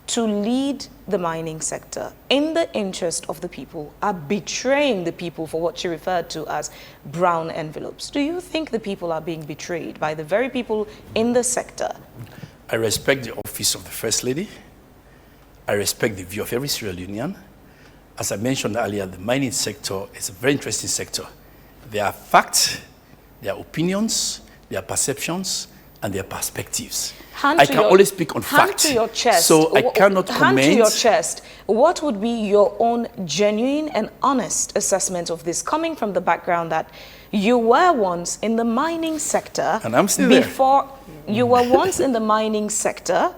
[SPEAKER 2] to lead the mining sector in the interest of the people are betraying the people for what she referred to as brown envelopes. Do you think the people are being betrayed by the very people in the sector?
[SPEAKER 3] I respect the office of the First Lady. I respect the view of every Sierra Leonean. As I mentioned earlier, the mining sector is a very interesting sector. There are facts, there are opinions, there are perceptions, and there are perspectives. I can only speak on facts.
[SPEAKER 2] Hand to your chest.
[SPEAKER 3] So I cannot comment.
[SPEAKER 2] Hand to your chest. What would be your own genuine and honest assessment of this, coming from the background that you were once in the mining sector?
[SPEAKER 3] And I'm still there.
[SPEAKER 2] You were once in the mining sector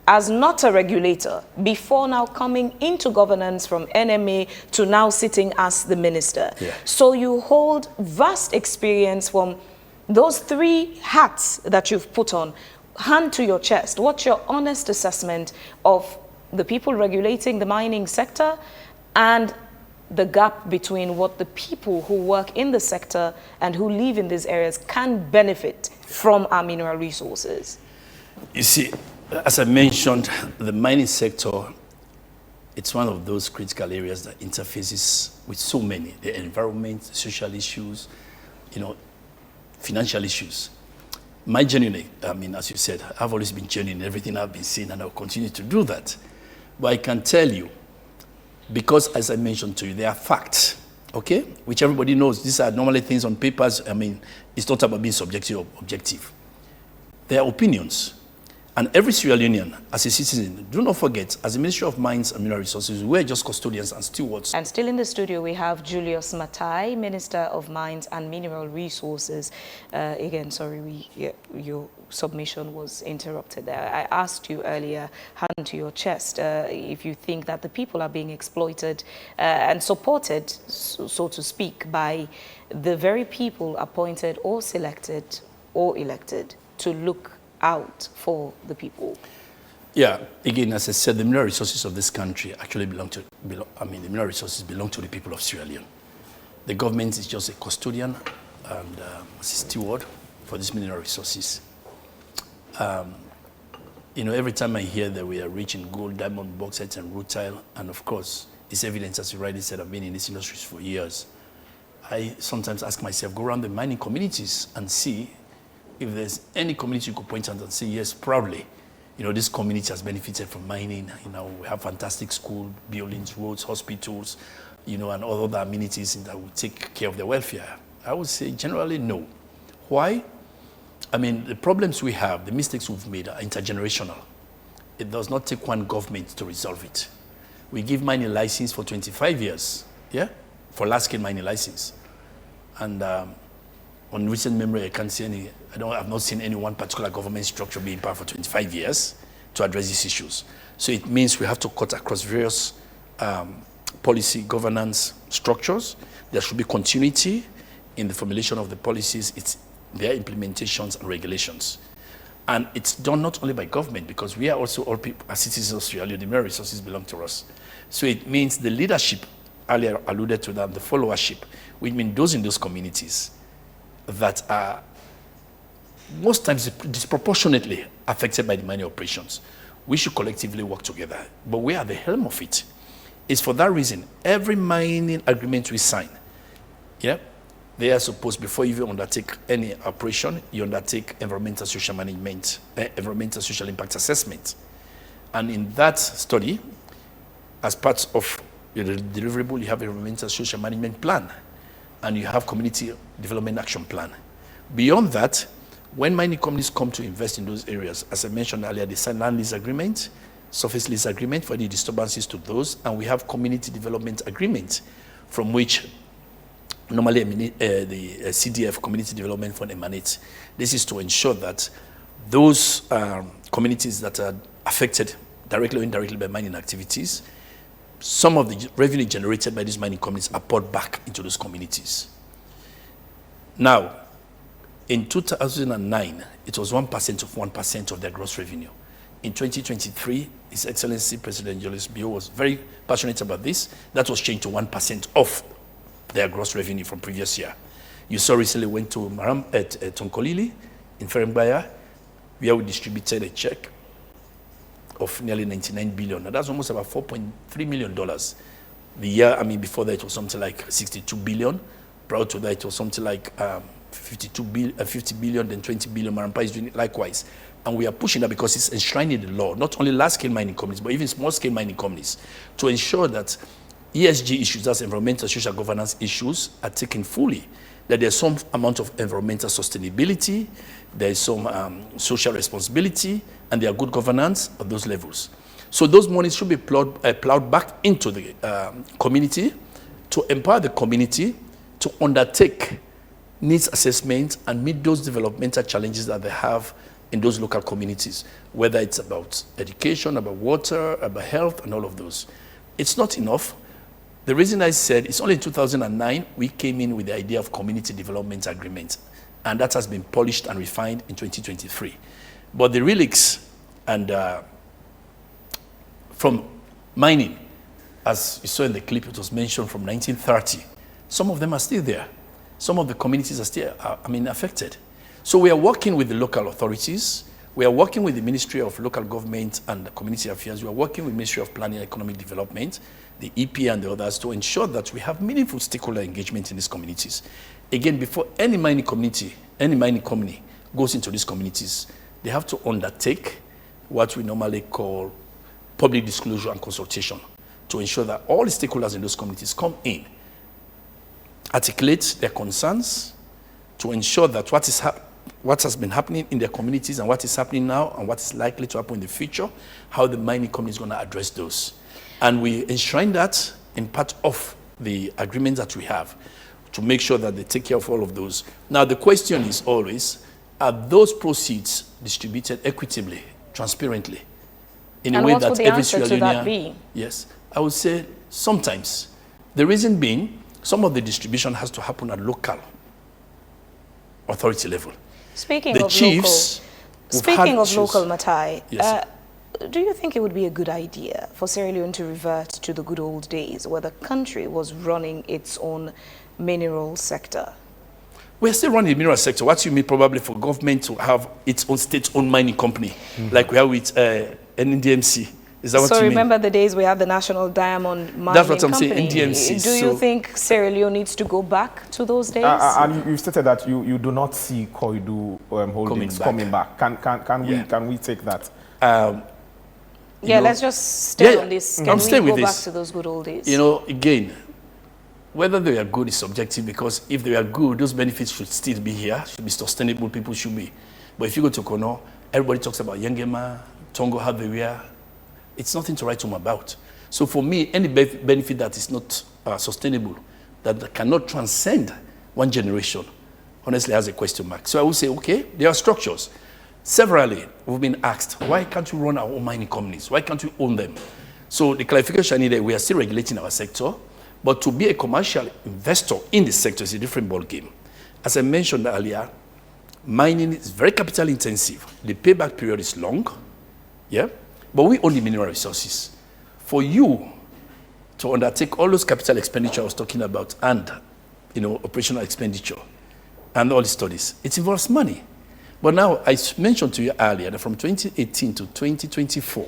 [SPEAKER 2] as not a regulator, before now coming into governance from NMA to now sitting as the minister.
[SPEAKER 3] Yeah.
[SPEAKER 2] So you hold vast experience from those three hats that you've put on. Hand to your chest. What's your honest assessment of the people regulating the mining sector and the gap between what the people who work in the sector and who live in these areas can benefit from our mineral resources?
[SPEAKER 3] You see, as I mentioned, the mining sector, it's one of those critical areas that interfaces with so many, the environment, social issues, financial issues. My genuine, as you said, I've always been genuine in everything I've been saying, and I'll continue to do that. But I can tell you, because as I mentioned to you, there are facts, okay? Which everybody knows. These are normally things on papers. It's not about being subjective or objective. There are opinions. And every Sierra Leonean, as a citizen, do not forget, as the Ministry of Mines and Mineral Resources, we're just custodians and stewards.
[SPEAKER 2] And still in the studio, we have Julius Mattai, Minister of Mines and Mineral Resources. Again, sorry, your submission was interrupted there. I asked you earlier, hand to your chest, if you think that the people are being exploited and supported, so to speak, by the very people appointed or selected or elected to look out for the people.
[SPEAKER 3] Yeah, again, as I said, the mineral resources of this country actually the mineral resources belong to the people of Sierra Leone. The government is just a custodian and a steward for these mineral resources. every time I hear that we are rich in gold, diamond, bauxite, and rutile, and of course, it's evidence, as you rightly said, I've been in this industry for years. I sometimes ask myself, go around the mining communities and see if there's any community you could point out and say, yes, proudly, this community has benefited from mining. We have fantastic school buildings, roads, hospitals, and all other amenities that will take care of their welfare. I would say generally no. Why? I mean, the problems we have, the mistakes we've made are intergenerational. It does not take one government to resolve it. We give mining license for 25 years, yeah, for large-scale mining license. And on recent memory, I can't see I've not seen any one particular government structure be in power for 25 years to address these issues. So it means we have to cut across various policy governance structures. There should be continuity in the formulation of the policies, their implementations and regulations. And it's done not only by government, because we are also all people, as citizens of Sierra Leone, the mineral resources belong to us. So it means the leadership, earlier alluded to that, the followership, which means those in those communities that are most times disproportionately affected by the mining operations. We should collectively work together, but we are the helm of it. It's for that reason, every mining agreement we sign, yeah, they are supposed, before you even undertake any operation, you undertake environmental social management, environmental social impact assessment. And in that study, as part of the deliverable, you have environmental social management plan, and you have community development action plan. Beyond that, when mining companies come to invest in those areas, as I mentioned earlier, they sign land lease agreement, surface lease agreement for any disturbances to those, and we have community development agreement from which normally the CDF, Community Development Fund, emanates. This is to ensure that those communities that are affected directly or indirectly by mining activities, some of the revenue generated by these mining companies are poured back into those communities. Now, in 2009, it was 1% of 1% of their gross revenue. In 2023, His Excellency President Julius Bio was very passionate about this. That was changed to 1% of their gross revenue from previous year. You saw recently went to Maram at Tonkolili in Ferengbaya, where we distributed a check of nearly 99 billion. Now that's almost about $4.3 million. The year, before that it was something like 62 billion. Prior to that it was something like 50 billion, then 20 billion. Marampa is doing it likewise. And we are pushing that because it's enshrined in the law, not only large-scale mining companies, but even small-scale mining companies, to ensure that ESG issues, that's environmental social governance issues, are taken fully, that there's some amount of environmental sustainability, there's some social responsibility, and there are good governance at those levels. So those monies should be plowed back into the community to empower the community to undertake needs assessment and meet those developmental challenges that they have in those local communities, whether it's about education, about water, about health, and all of those. It's not enough. The reason I said it's only in 2009 we came in with the idea of community development agreement, and that has been polished and refined in 2023. But the relics and from mining, as you saw in the clip, it was mentioned from 1930. Some of them are still there. Some of the communities are still, affected. So we are working with the local authorities. We are working with the Ministry of Local Government and Community Affairs. We are working with the Ministry of Planning and Economic Development, the EPA and the others, to ensure that we have meaningful stakeholder engagement in these communities. Again, before any mining community, any mining company goes into these communities, they have to undertake what we normally call public disclosure and consultation to ensure that all the stakeholders in those communities come in, articulate their concerns, to ensure that what has been happening in their communities and what is happening now and what is likely to happen in the future, how the mining company is going to address those. And we enshrine that in part of the agreements that we have to make sure that they take care of all of those. Now, the question is always, are those proceeds distributed equitably, transparently, in a way that every Sierra Leonean... Yes, I would say sometimes. The reason being, some of the distribution has to happen at local authority level.
[SPEAKER 2] Speaking of local, Mattai,
[SPEAKER 3] yes,
[SPEAKER 2] do you think it would be a good idea for Sierra Leone to revert to the good old days where the country was running its own mineral sector?
[SPEAKER 3] We're still running the mineral sector. What do you mean probably for government to have its own state-owned mining company, like we have with NDMC? Is that what you mean?
[SPEAKER 2] So remember the days we had the National Diamond Mining
[SPEAKER 3] That's what I'm
[SPEAKER 2] Company.
[SPEAKER 3] saying, NDMC.
[SPEAKER 2] Do you think Sierra Leone needs to go back to those days?
[SPEAKER 1] And you stated that you do not see Koidu Holdings coming back. Can we take that?
[SPEAKER 2] Let's just stay on this. Can we go back to those good old days?
[SPEAKER 3] You know, again, whether they are good is subjective, because if they are good, those benefits should still be here, should be sustainable, people should be. But if you go to Kono, everybody talks about Yangema, Tongo, Haveria. It's nothing to write home about. So for me, any benefit that is not sustainable, that cannot transcend one generation, honestly has a question mark. So I would say, okay, there are structures. Severally, we've been asked, why can't we run our own mining companies? Why can't we own them? So the clarification is that we are still regulating our sector, but to be a commercial investor in the sector is a different ballgame. As I mentioned earlier, mining is very capital intensive. The payback period is long, yeah? But we own the mineral resources. For you to undertake all those capital expenditure I was talking about and, operational expenditure and all the studies, it involves money. But now, I mentioned to you earlier that from 2018 to 2024,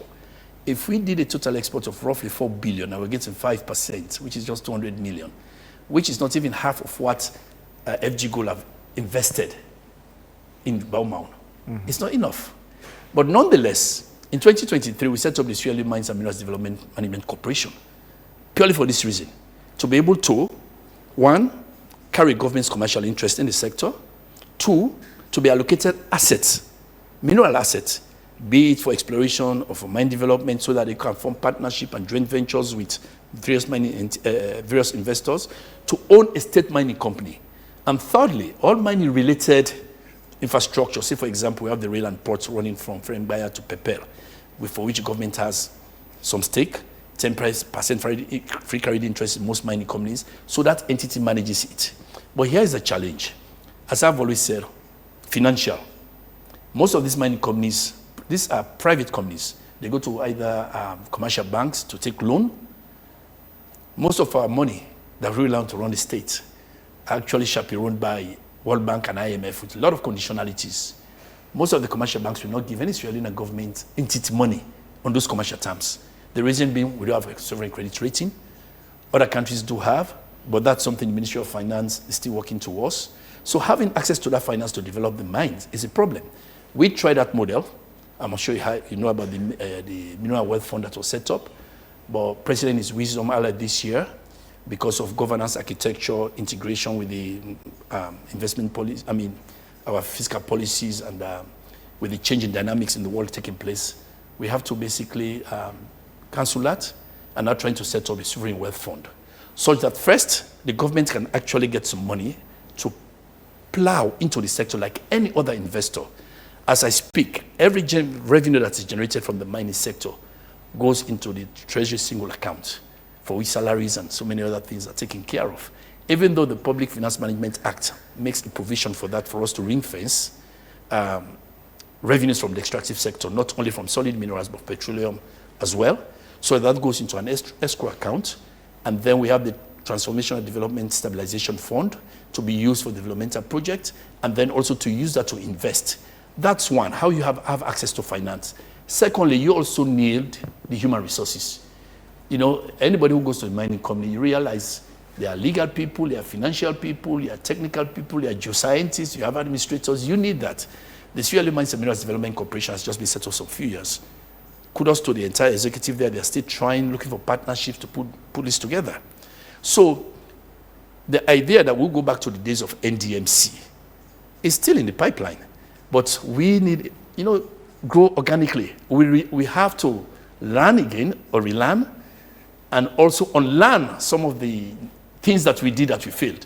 [SPEAKER 3] if we did a total export of roughly 4 billion, now we're getting 5%, which is just 200 million, which is not even half of what FG Gold have invested in Baumau. It's not enough. But nonetheless, in 2023, we set up the Sierra Leone Mines and Minerals Development Management Corporation, purely for this reason, to be able to, one, carry government's commercial interest in the sector, two, to be allocated assets, mineral assets, be it for exploration or for mine development, so that they can form partnership and joint ventures with various various investors to own a state mining company. And thirdly, all mining-related infrastructure. Say, for example, we have the rail and ports running from Frembaya to Pepel, for which the government has some stake, 10% free carried interest in most mining companies, so that entity manages it. But here is the challenge. As I've always said, financial. Most of these mining companies, these are private companies. They go to either commercial banks to take loan. Most of our money that we rely on to run the state are actually chaperoned by World Bank and IMF with a lot of conditionalities. Most of the commercial banks will not give any Sierra Leone government entity money on those commercial terms. The reason being, we don't have a sovereign credit rating. Other countries do have, but that's something the Ministry of Finance is still working towards. So having access to that finance to develop the mines is a problem. We tried that model. I'm sure you know about the Mineral Wealth Fund that was set up, but President is wisdom earlier this year, because of governance, architecture, integration with the investment policy, our fiscal policies, and with the changing dynamics in the world taking place, we have to basically cancel that and now trying to set up a sovereign wealth fund, such that first, the government can actually get some money to plow into the sector like any other investor. As I speak, every revenue that is generated from the mining sector goes into the Treasury single account, for which salaries and so many other things are taken care of. Even though the Public Finance Management Act makes the provision for that, for us to ring-fence revenues from the extractive sector, not only from solid minerals, but petroleum as well. So that goes into an escrow account. And then we have the Transformational Development Stabilization Fund to be used for developmental projects, and then also to use that to invest. That's one, how you have access to finance. Secondly, you also need the human resources. Anybody who goes to a mining company, you realize there are legal people, there are financial people, there are technical people, there are geoscientists, you have administrators. You need that. The Sierra Leone Mines and Minerals Development Corporation has just been set up for a few years. Kudos to the entire executive there. They're still looking for partnerships to put this together. So the idea that we'll go back to the days of NDMC is still in the pipeline. But we need, grow organically. We have to learn again or relearn, and also unlearn some of the things that we did that we failed.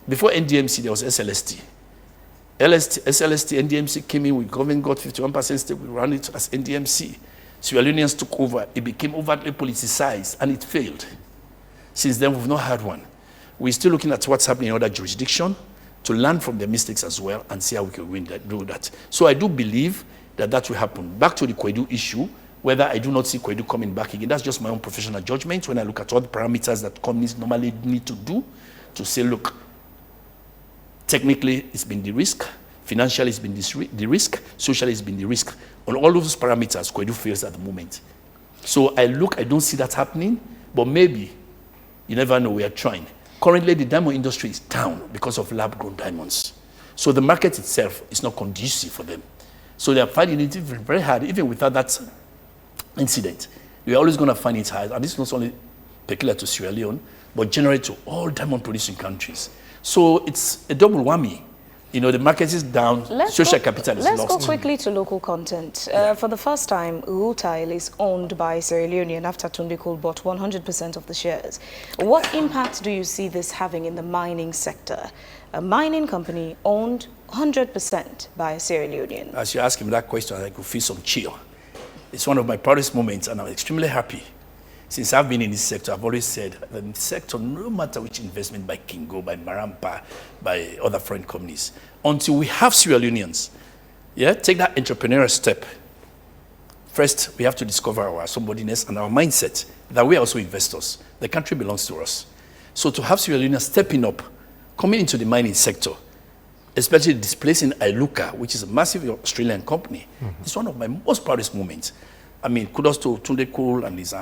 [SPEAKER 3] Before NDMC, there was SLST. SLST, NDMC came in, we government got 51% stake, we ran it as NDMC. Sierra Leoneans took over, it became overtly politicized, and it failed. Since then, we've not had one. We're still looking at what's happening in other jurisdictions to learn from their mistakes as well and see how we can do that. So I do believe that will happen. Back to the Koidu issue, whether I do not see Koidu coming back again, that's just my own professional judgment when I look at all the parameters that companies normally need to do to say, look, Technically, it's been the risk. Financially, it's been the risk. Socially, it's been the risk. On all of those parameters, Kwedu fails at the moment. So I don't see that happening, but maybe, you never know, we are trying. Currently, the diamond industry is down because of lab-grown diamonds. So the market itself is not conducive for them. So they are finding it very hard, even without that incident. We are always going to find it hard, and this is not only peculiar to Sierra Leone, but generally to all diamond-producing countries. So it's a double whammy. You know, the market is down, social capital is lost.
[SPEAKER 2] Let's go quickly to local content. For the first time, Rutile is owned by Sierra Leonean after Tunde Cole bought 100% of the shares. What impact do you see this having in the mining sector? A mining company owned 100% by a Sierra Leonean.
[SPEAKER 3] As you ask him that question, I could feel some chill. It's one of my proudest moments, and I'm extremely happy. Since I've been in this sector, I've always said that the sector, no matter which investment by Kingo, by Marampa, by other foreign companies, until we have Sierra Leoneans, take that entrepreneurial step. First, we have to discover our somebodyness and our mindset, that we are also investors. The country belongs to us. So to have Sierra Leoneans stepping up, coming into the mining sector, especially displacing Iluka, which is a massive Australian company, it's one of my most proudest moments. I mean, kudos to Tunde Cole and his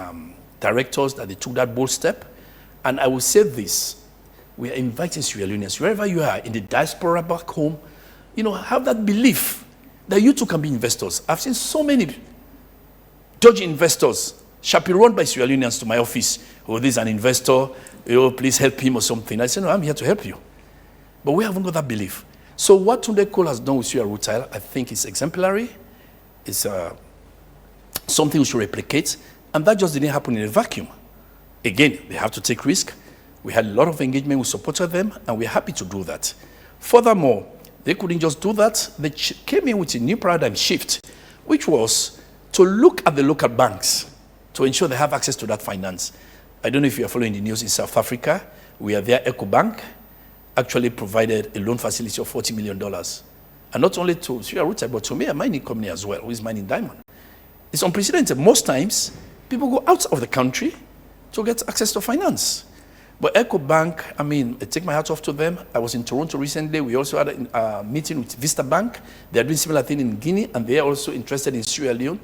[SPEAKER 3] directors that they took that bold step. And I will say this, we are inviting Sierra Leoneans, wherever you are, in the diaspora back home, you know, have that belief that you too can be investors. I've seen so many dodgy investors chaperoned by Sierra Leoneans to my office. Oh, this is an investor, oh, please help him or something. I said, no, I'm here to help you. But we haven't got that belief. So what Tunde Cole has done with Sierra Rutile, I think is exemplary. It's something we should replicate. And that just didn't happen in a vacuum. Again, they have to take risk. We had a lot of engagement. We supported them, and we're happy to do that. Furthermore, they couldn't just do that. They came in with a new paradigm shift, which was to look at the local banks to ensure they have access to that finance. I don't know if you are following the news in South Africa. We are there. EcoBank actually provided a loan facility of $40 million. And not only to Sierra Rutile, but to me, a mining company as well, who is mining diamond. It's unprecedented. Most times, people go out of the country to get access to finance. But EcoBank, I mean, I take my hat off to them. I was in Toronto recently. We also had a meeting with Vista Bank. They are doing similar thing in Guinea, and they are also interested in Sierra Leone.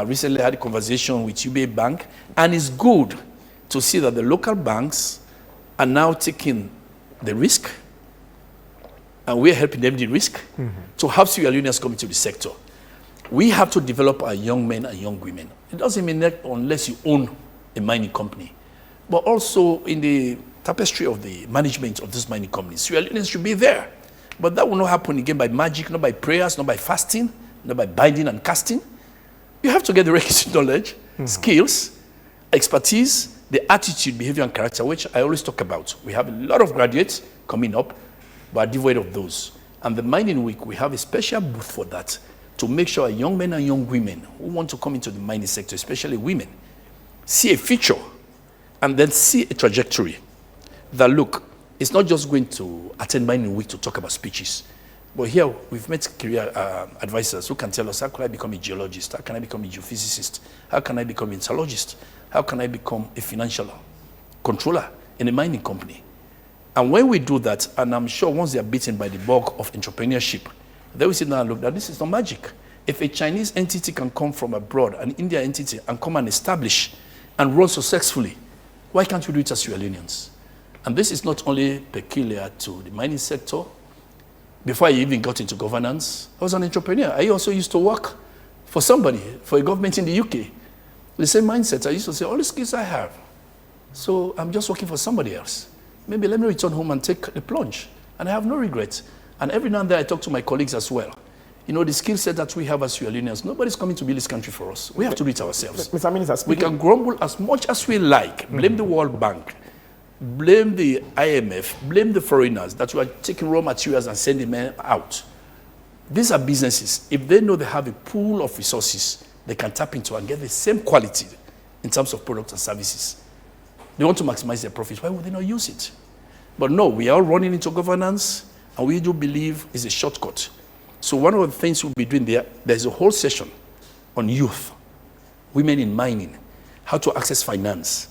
[SPEAKER 3] Recently, I had a conversation with UBA Bank, and it's good to see that the local banks are now taking the risk, and we're helping them the risk to have Sierra Leoneans come into the sector. We have to develop our young men and young women. It doesn't mean that unless you own a mining company, but also in the tapestry of the management of this mining company, Sierra Leoneans should be there. But that will not happen again by magic, not by prayers, not by fasting, not by binding and casting. You have to get the requisite knowledge, skills, expertise, the attitude, behavior, and character, which I always talk about. We have a lot of graduates coming up, but devoid of those. And the Mining Week, we have a special booth for that, to make sure young men and young women who want to come into the mining sector, especially women, see a future and then see a trajectory that, look, it's not just going to attend Mining Week to talk about speeches. But here, we've met career advisors who can tell us, how can I become a geologist? How can I become a geophysicist? How can I become a metallurgist? How can I become a financial controller in a mining company? And when we do that, and I'm sure once they are beaten by the bug of entrepreneurship, they will sit down and look, that this is not magic. If a Chinese entity can come from abroad, an Indian entity, and come and establish and run successfully, why can't we do it as Sierra Leoneans? And this is not only peculiar to the mining sector. Before I even got into governance, I was an entrepreneur. I also used to work for somebody, for a government in the UK. The same mindset. I used to say, all the skills I have. So I'm just working for somebody else. Maybe let me return home and take the plunge. And I have no regrets. And every now and then I talk to my colleagues as well. You know, the skill set that we have as Sierra Leoneans, nobody's coming to build this country for us. We have to do it ourselves.
[SPEAKER 1] Mr. Minister,
[SPEAKER 3] we can grumble as much as we like, blame the World Bank, blame the IMF, blame the foreigners that we are taking raw materials and sending them out. These are businesses. If they know they have a pool of resources they can tap into and get the same quality in terms of products and services, they want to maximize their profits. Why would they not use it? But no, we are running into governance, and we do believe it's a shortcut. So one of the things we'll be doing there's a whole session on youth, women in mining, how to access finance.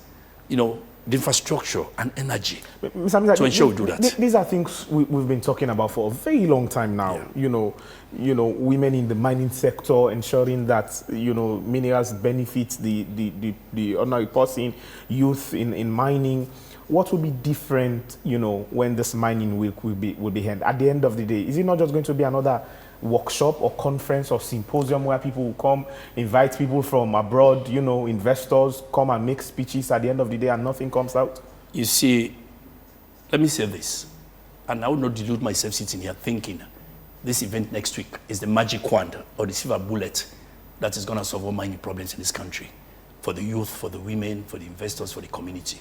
[SPEAKER 3] You know, the infrastructure and energy
[SPEAKER 1] Mr. Mattai,
[SPEAKER 3] to ensure we do that.
[SPEAKER 1] These are things we've been talking about for a very long time now.
[SPEAKER 3] Yeah.
[SPEAKER 1] Women in the mining sector, ensuring that, minerals benefit the ordinary person, youth in mining. What will be different, when this mining week will be held? At the end of the day, is it not just going to be another workshop or conference or symposium where people will come, invite people from abroad, investors come and make speeches at the end of the day and nothing comes out?
[SPEAKER 3] You see, let me say this, and I will not delude myself sitting here thinking this event next week is the magic wand or the silver bullet that is going to solve all mining problems in this country for the youth, for the women, for the investors, for the community.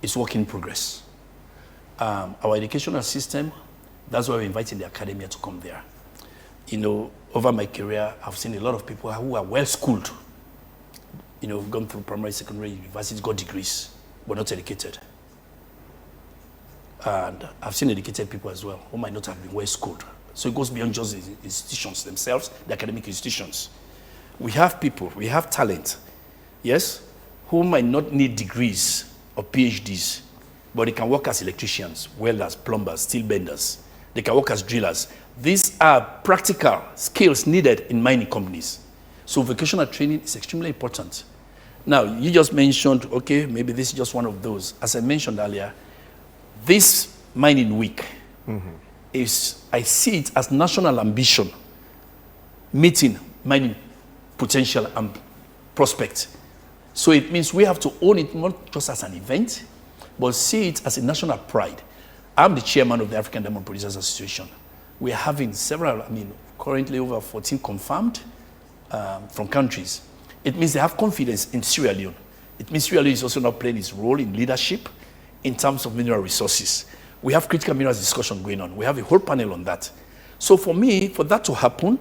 [SPEAKER 3] It's work in progress. Our educational system, that's why we're inviting the academia to come there. Over my career, I've seen a lot of people who are well-schooled, gone through primary, secondary, universities, got degrees, but not educated. And I've seen educated people as well who might not have been well-schooled. So it goes beyond just the institutions themselves, the academic institutions. We have people, we have talent, yes, who might not need degrees or PhDs, but they can work as electricians, welders, plumbers, steel benders. They can work as drillers. These are practical skills needed in mining companies. So vocational training is extremely important. Now, you just mentioned, okay, maybe this is just one of those. As I mentioned earlier, this mining week I see it as national ambition, meeting mining potential and prospect. So it means we have to own it not just as an event, but see it as a national pride. I'm the chairman of the African Diamond Producers Association. We are having several, currently over 14 confirmed from countries. It means they have confidence in Sierra Leone. It means Sierra Leone is also now playing its role in leadership in terms of mineral resources. We have critical minerals discussion going on. We have a whole panel on that. So for me, for that to happen,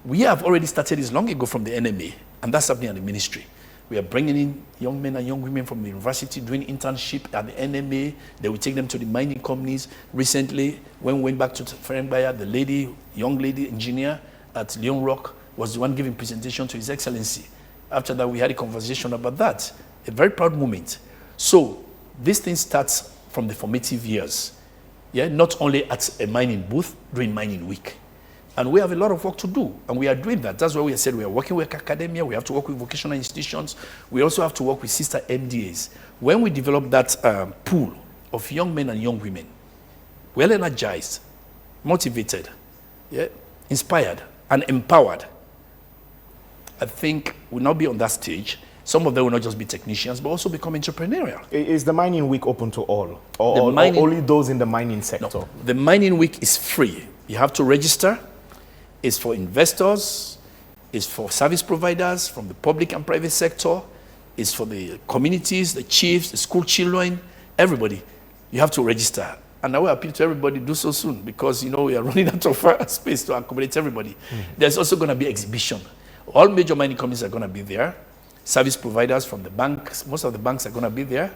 [SPEAKER 3] we have already started this long ago from the NMA, and that's happening at the ministry. We are bringing in young men and young women from the university doing internship at the NMA. They will take them to the mining companies. Recently, when we went back to Ferengbaya, the young lady engineer at Leone Rock was the one giving presentation to His Excellency. After that, we had a conversation about that. A very proud moment. So this thing starts from the formative years. Yeah, not only at a mining booth during mining week. And we have a lot of work to do, and we are doing that. That's why we said we are working with academia, we have to work with vocational institutions, we also have to work with sister MDAs. When we develop that pool of young men and young women, well energized, motivated, yeah, inspired, and empowered, I think we'll now be on that stage. Some of them will not just be technicians, but also become entrepreneurial.
[SPEAKER 1] Is the mining week open to all? Or only those in the mining sector?
[SPEAKER 3] No, the mining week is free. You have to register. It's for investors, it's for service providers from the public and private sector, it's for the communities, the chiefs, the school children, everybody. You have to register. And I will appeal to everybody, do so soon, because we are running out of space to accommodate everybody. There's also going to be exhibition. All major mining companies are going to be there. Service providers from the banks, most of the banks are going to be there.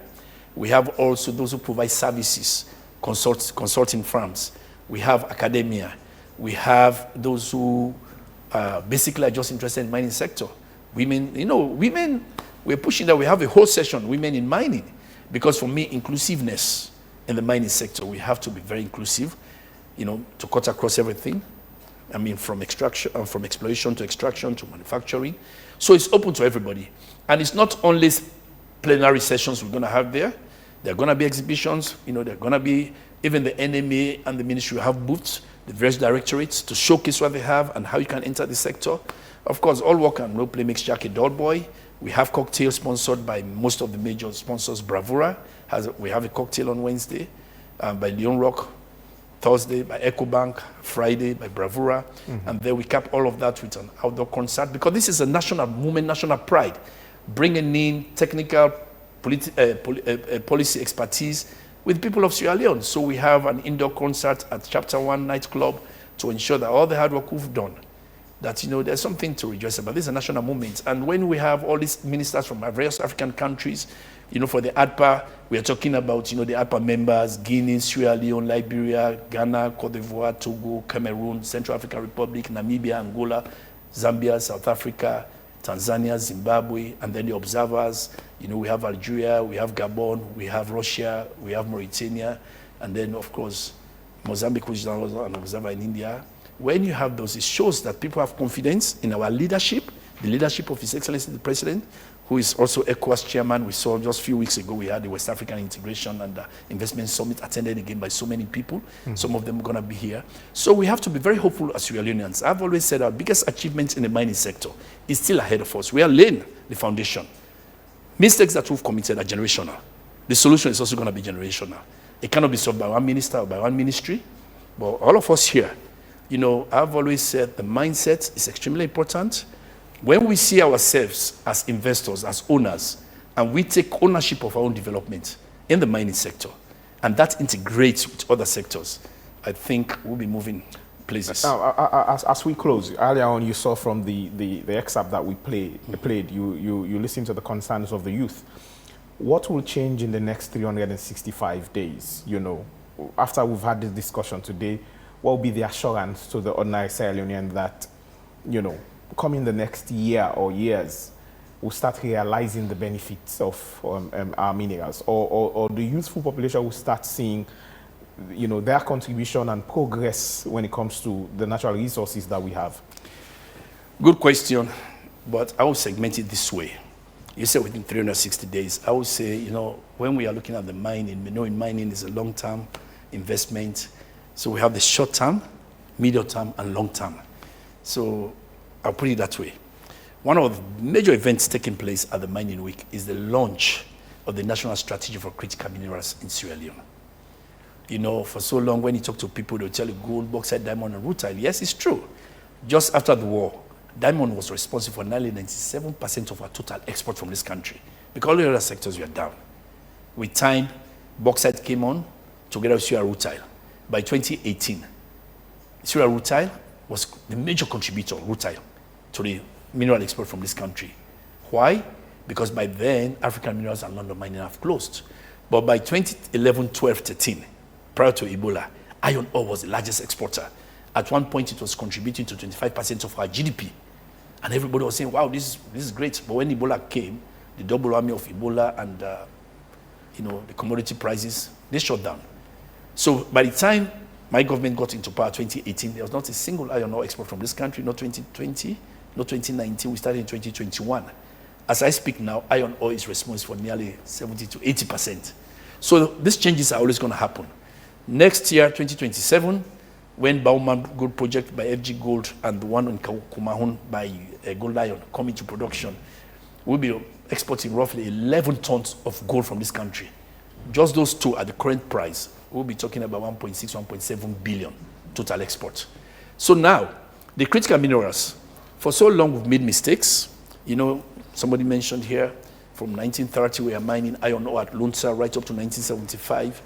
[SPEAKER 3] We have also those who provide services, consulting firms. We have academia. We have those who basically are just interested in the mining sector. Women, women, we're pushing that. We have a whole session, women in mining. Because for me, inclusiveness in the mining sector, we have to be very inclusive, to cut across everything. From extraction, from exploration to extraction to manufacturing. So it's open to everybody. And it's not only plenary sessions we're going to have there. There are going to be exhibitions. There are going to be, even the NMA and the ministry will have booths, the various directorates, to showcase what they have and how you can enter the sector. Of course, all work and no play makes Jack a dull boy. We have cocktails sponsored by most of the major sponsors. Bravura, we have a cocktail on Wednesday by Leone Rock, Thursday by EcoBank, Friday by Bravura, and then we cap all of that with an outdoor concert, because this is a national movement, national pride, bringing in technical policy expertise with people of Sierra Leone. So we have an indoor concert at Chapter 1 nightclub to ensure that all the hard work we've done, that there's something to rejoice about. This is a national movement. And when we have all these ministers from various African countries, for the ADPA, we are talking about, the ADPA members, Guinea, Sierra Leone, Liberia, Ghana, Cote d'Ivoire, Togo, Cameroon, Central African Republic, Namibia, Angola, Zambia, South Africa, Tanzania, Zimbabwe, and then the observers. You know, we have Algeria, we have Gabon, we have Russia, we have Mauritania, and then, of course, Mozambique, which is also an observer in India. When you have those, it shows that people have confidence in our leadership, the leadership of His Excellency the President, who is also ECOWAS chairman. We saw just a few weeks ago, we had the West African Integration and Investment Summit attended again by so many people. Some of them are going to be here. So we have to be very hopeful as Sierra Leoneans. I've always said our biggest achievement in the mining sector is still ahead of us. We are laying the foundation. Mistakes that we've committed are generational. The solution is also going to be generational. It cannot be solved by one minister or by one ministry, but all of us here, you know, I've always said the mindset is extremely important. When we see ourselves as investors, as owners, and we take ownership of our own development in the mining sector, and that integrates with other sectors, I think we'll be moving places.
[SPEAKER 1] As we close, earlier on you saw from the excerpt that we played, you listened to the concerns of the youth. What will change in the next 365 days, you know, after we've had this discussion today? What will be the assurance to the ordinary Sierra Leonean that, you know, coming the next year or years, we'll start realizing the benefits of our minerals, or the youthful population will start seeing, you know, their contribution and progress when it comes to the natural resources that we have?
[SPEAKER 3] Good question, but I will segment it this way. You said within 360 days. I would say, you know, when we are looking at the mining, we know in mining is a long-term investment. So we have the short-term, medium-term, and long-term. So I'll put it that way. One of the major events taking place at the Mining Week is the launch of the National Strategy for Critical Minerals in Sierra Leone. You know, for so long, when you talk to people, they'll tell you gold, bauxite, diamond, and rutile. Yes, it's true. Just after the war, diamond was responsible for nearly 97% of our total export from this country, because all the other sectors were down. With time, bauxite came on together with Sierra rutile. By 2018, Sierra rutile was the major contributor, rutile, to the mineral export from this country. Why? Because by then, African minerals and London mining have closed. But by 2011, 12, 13, prior to Ebola, iron ore was the largest exporter. At one point, it was contributing to 25% of our GDP. And everybody was saying, wow, this is great. But when Ebola came, the double whammy of Ebola and you know, the commodity prices, they shut down. So by the time my government got into power 2018, there was not a single iron ore export from this country, not 2020, not 2019, we started in 2021. As I speak now, iron ore is responsible for nearly 70 to 80%. So these changes are always going to happen. Next year, 2027, when Bauman Gold Project by FG Gold and the one in Kumahun by Gold Lion come into production, we'll be exporting roughly 11 tons of gold from this country. Just those two at the current price, we'll be talking about 1.6, 1.7 billion total export. So now, the critical minerals, for so long we've made mistakes. You know, somebody mentioned here, from 1930 we are mining iron ore at Lunsa right up to 1975.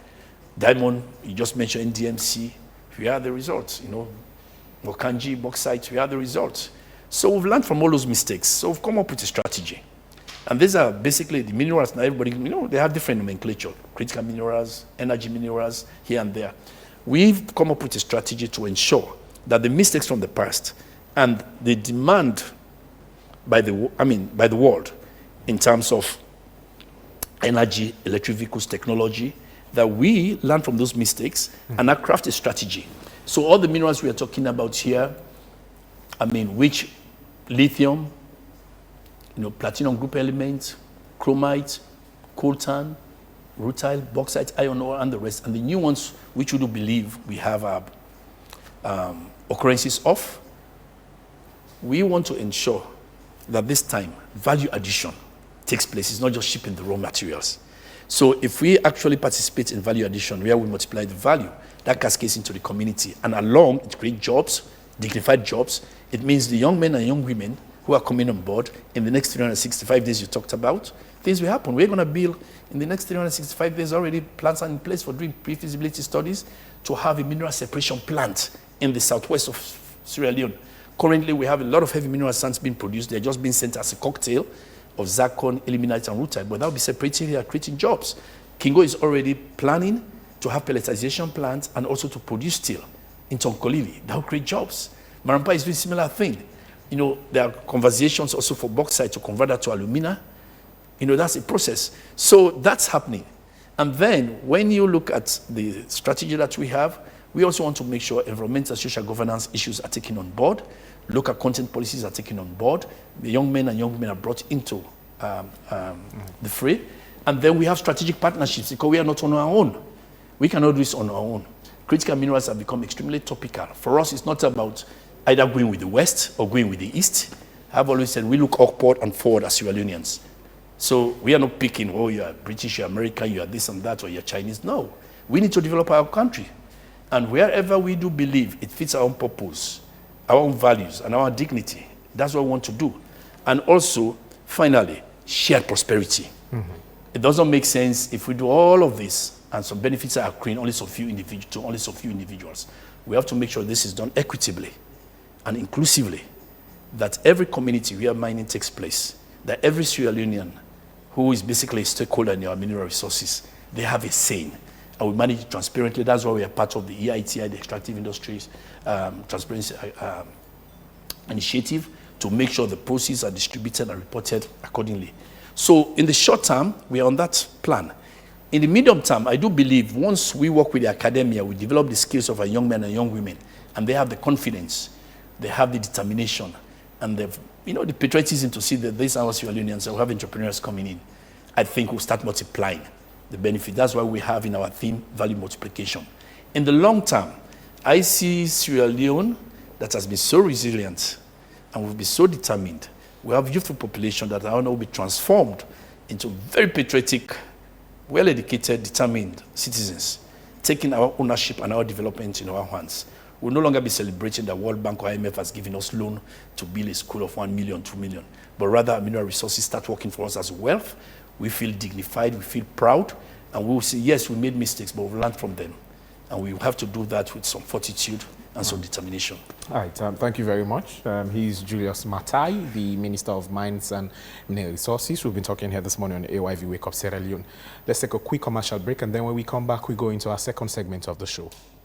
[SPEAKER 3] Diamond, you just mentioned NDMC, we are the results. You know, Mokanji, bauxite, we are the results. So we've learned from all those mistakes. So we've come up with a strategy. And these are basically the minerals. Now everybody, you know, they have different nomenclature. Critical minerals, energy minerals, here and there. We've come up with a strategy to ensure that the mistakes from the past and the demand by the world in terms of energy, electric vehicles, technology, that we learn from those mistakes and now craft a strategy. So all the minerals we are talking about here, which lithium, you know, platinum group elements, chromite, coltan, rutile, bauxite, iron ore, and the rest, and the new ones which we do believe we have occurrences of, we want to ensure that this time value addition takes place. It's not just shipping the raw materials. So if we actually participate in value addition, where we multiply the value, that cascades into the community. And along, it creates jobs, dignified jobs. It means the young men and young women who are coming on board in the next 365 days you talked about, things will happen. We're going to build, in the next 365 days already, plans are in place for doing pre-feasibility studies to have a mineral separation plant in the southwest of Sierra Leone. Currently, we have a lot of heavy mineral sands being produced. They're just being sent as a cocktail of zircon, ilmenite, and rutile, but that will be separating here, creating jobs. Kingo is already planning to have pelletization plants and also to produce steel in Tonkolili. That will create jobs. Marampa is doing a similar thing. You know, there are conversations also for bauxite to convert that to alumina. You know, that's a process. So that's happening. And then when you look at the strategy that we have, we also want to make sure environmental and social governance issues are taken on board, local content policies are taken on board, the young men are brought into the fray. And then we have strategic partnerships because we are not on our own. We cannot do this on our own. Critical minerals have become extremely topical. For us, it's not about either going with the West or going with the East. I've always said we look upward and forward as Sierra Leoneans. So we are not picking, oh, you are British, you are American, you are this and that, or you are Chinese. No. We need to develop our country. And wherever we do believe it fits our own purpose, our own values, and our dignity, that's what we want to do. And also, finally, shared prosperity. Mm-hmm. It doesn't make sense if we do all of this and some benefits are accruing only so few individuals. We have to make sure this is done equitably and inclusively, that every community where mining takes place, that every Sierra Leonean who is basically a stakeholder in our mineral resources, they have a say. And we manage it transparently. That's why we are part of the EITI, the Extractive Industries Transparency Initiative, to make sure the proceeds are distributed and reported accordingly. So in the short term, we are on that plan. In the medium term, I do believe once we work with the academia, we develop the skills of our young men and young women, and they have the confidence, they have the determination, and the patriotism to see that these are our Sierra Leoneans and we have entrepreneurs coming in. I think we'll start multiplying the benefit. That's why we have in our theme value multiplication. In the long term, I see Sierra Leone that has been so resilient and will be so determined. We have youthful population that are now be transformed into very patriotic, well-educated, determined citizens, taking our ownership and our development in our hands. We'll no longer be celebrating that World Bank or IMF has given us loan to build a school of 1 million, 2 million, but rather mineral resources start working for us as wealth. We feel dignified, we feel proud, and we will say, yes, we made mistakes, but we've learned from them. And we have to do that with some fortitude and some determination.
[SPEAKER 1] All right, thank you very much. He's Julius Mattai, the Minister of Mines and Mineral Resources. We've been talking here this morning on AYV Wake Up Sierra Leone. Let's take a quick commercial break, and then when we come back, we go into our second segment of the show.